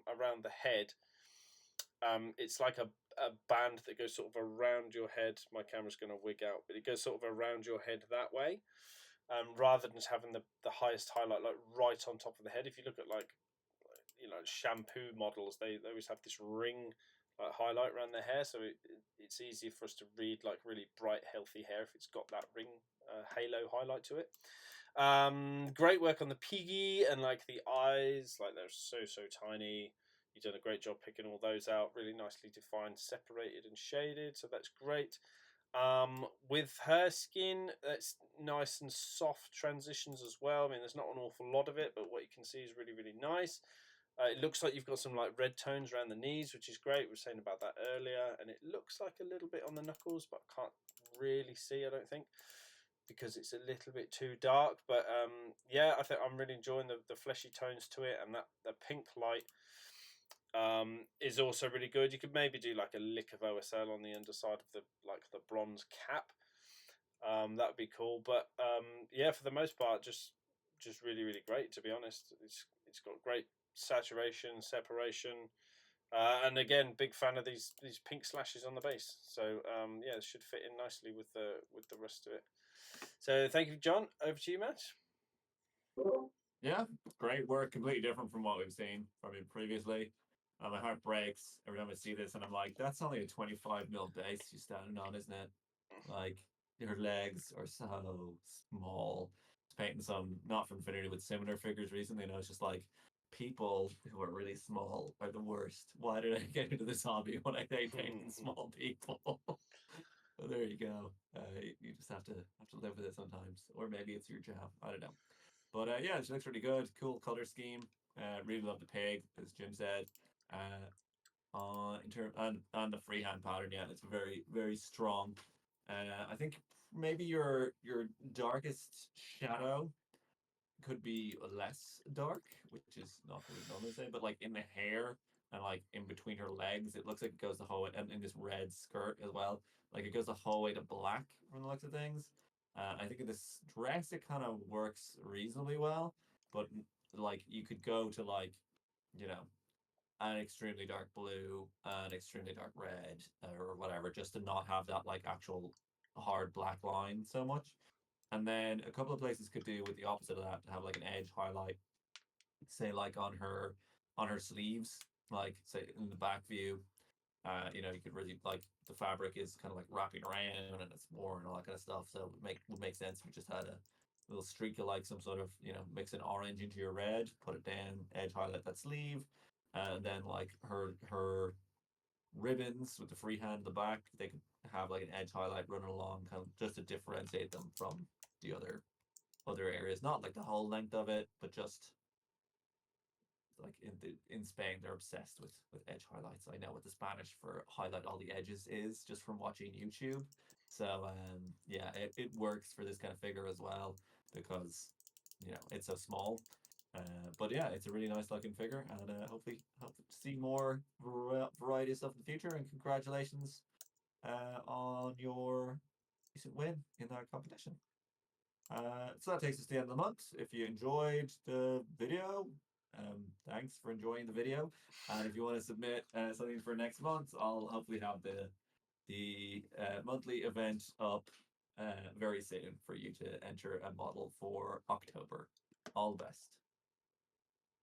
around the head. It's like a band that goes sort of around your head. My camera's going to wig out, but it goes sort of around your head that way, rather than just having the highest highlight like right on top of the head. If you look at like shampoo models, they always have this ring like highlight around their hair, so it's easier for us to read like really bright healthy hair if it's got that ring halo highlight to it. Great work on the piggy and like the eyes, like they're so tiny. You've done a great job picking all those out, really nicely defined, separated and shaded, so that's great. With her skin, that's nice and soft transitions as well. I mean, there's not an awful lot of it, but what you can see is really, really nice. It looks like you've got some like red tones around the knees, which is great. We were saying about that earlier, and it looks like a little bit on the knuckles, but I can't really see, I don't think, because it's a little bit too dark. But yeah, I think I'm really enjoying the fleshy tones to it, and that the pink light is also really good. You could maybe do like a lick of OSL on the underside of the bronze cap. That would be cool. But yeah, for the most part, just really, really great, to be honest. It's got great saturation, separation, and again, big fan of these pink slashes on the base. So yeah, it should fit in nicely with the rest of it. So thank you, John. Over to you, Matt. Yeah, great work. Completely different from what we've seen from him previously. My heart breaks every time I see this, and I'm like, that's only a 25 mil base you're standing on, isn't it? Like, your legs are so small. It's painting some not from Infinity with similar figures recently, and I was just like, people who are really small are the worst. Why did I get into this hobby when I hate painting small people? Well, there you go. You just have to live with it sometimes, or maybe it's your job. I don't know. But yeah, it looks really good. Cool color scheme. Really love the pig, as Jim said. Uh, in term and the freehand pattern, yeah, it's very strong. I think maybe your darkest shadow could be less dark, which is not what we normally say, but like in the hair and like in between her legs, it looks like it goes the whole way, and in this red skirt as well, like it goes the whole way to black from the looks of things. I think in this dress it kind of works reasonably well, but like you could go to like you know an extremely dark blue, an extremely dark red, or whatever, just to not have that like actual hard black line so much. And then a couple of places could do with the opposite of that to have like an edge highlight, say like on her sleeves, like say in the back view. You could really like the fabric is kind of like wrapping around and it's worn and all that kind of stuff. So it would make sense if you just had a little streak of like some sort of mix an orange into your red, put it down, edge highlight that sleeve, and then like her ribbons with the freehand at the back, they could have like an edge highlight running along, kind of just to differentiate them from the other areas. Not like the whole length of it, but just like in Spain, they're obsessed with edge highlights. I know what the Spanish for highlight all the edges is just from watching YouTube. So yeah, it works for this kind of figure as well because it's so small. But yeah, it's a really nice looking figure, and hopefully hope to see more variety of stuff in the future. And congratulations on your recent win in that competition. So that takes us to the end of the month. If you enjoyed the video, thanks for enjoying the video. And if you want to submit something for next month, I'll hopefully have the monthly event up very soon for you to enter a model for October. All the best.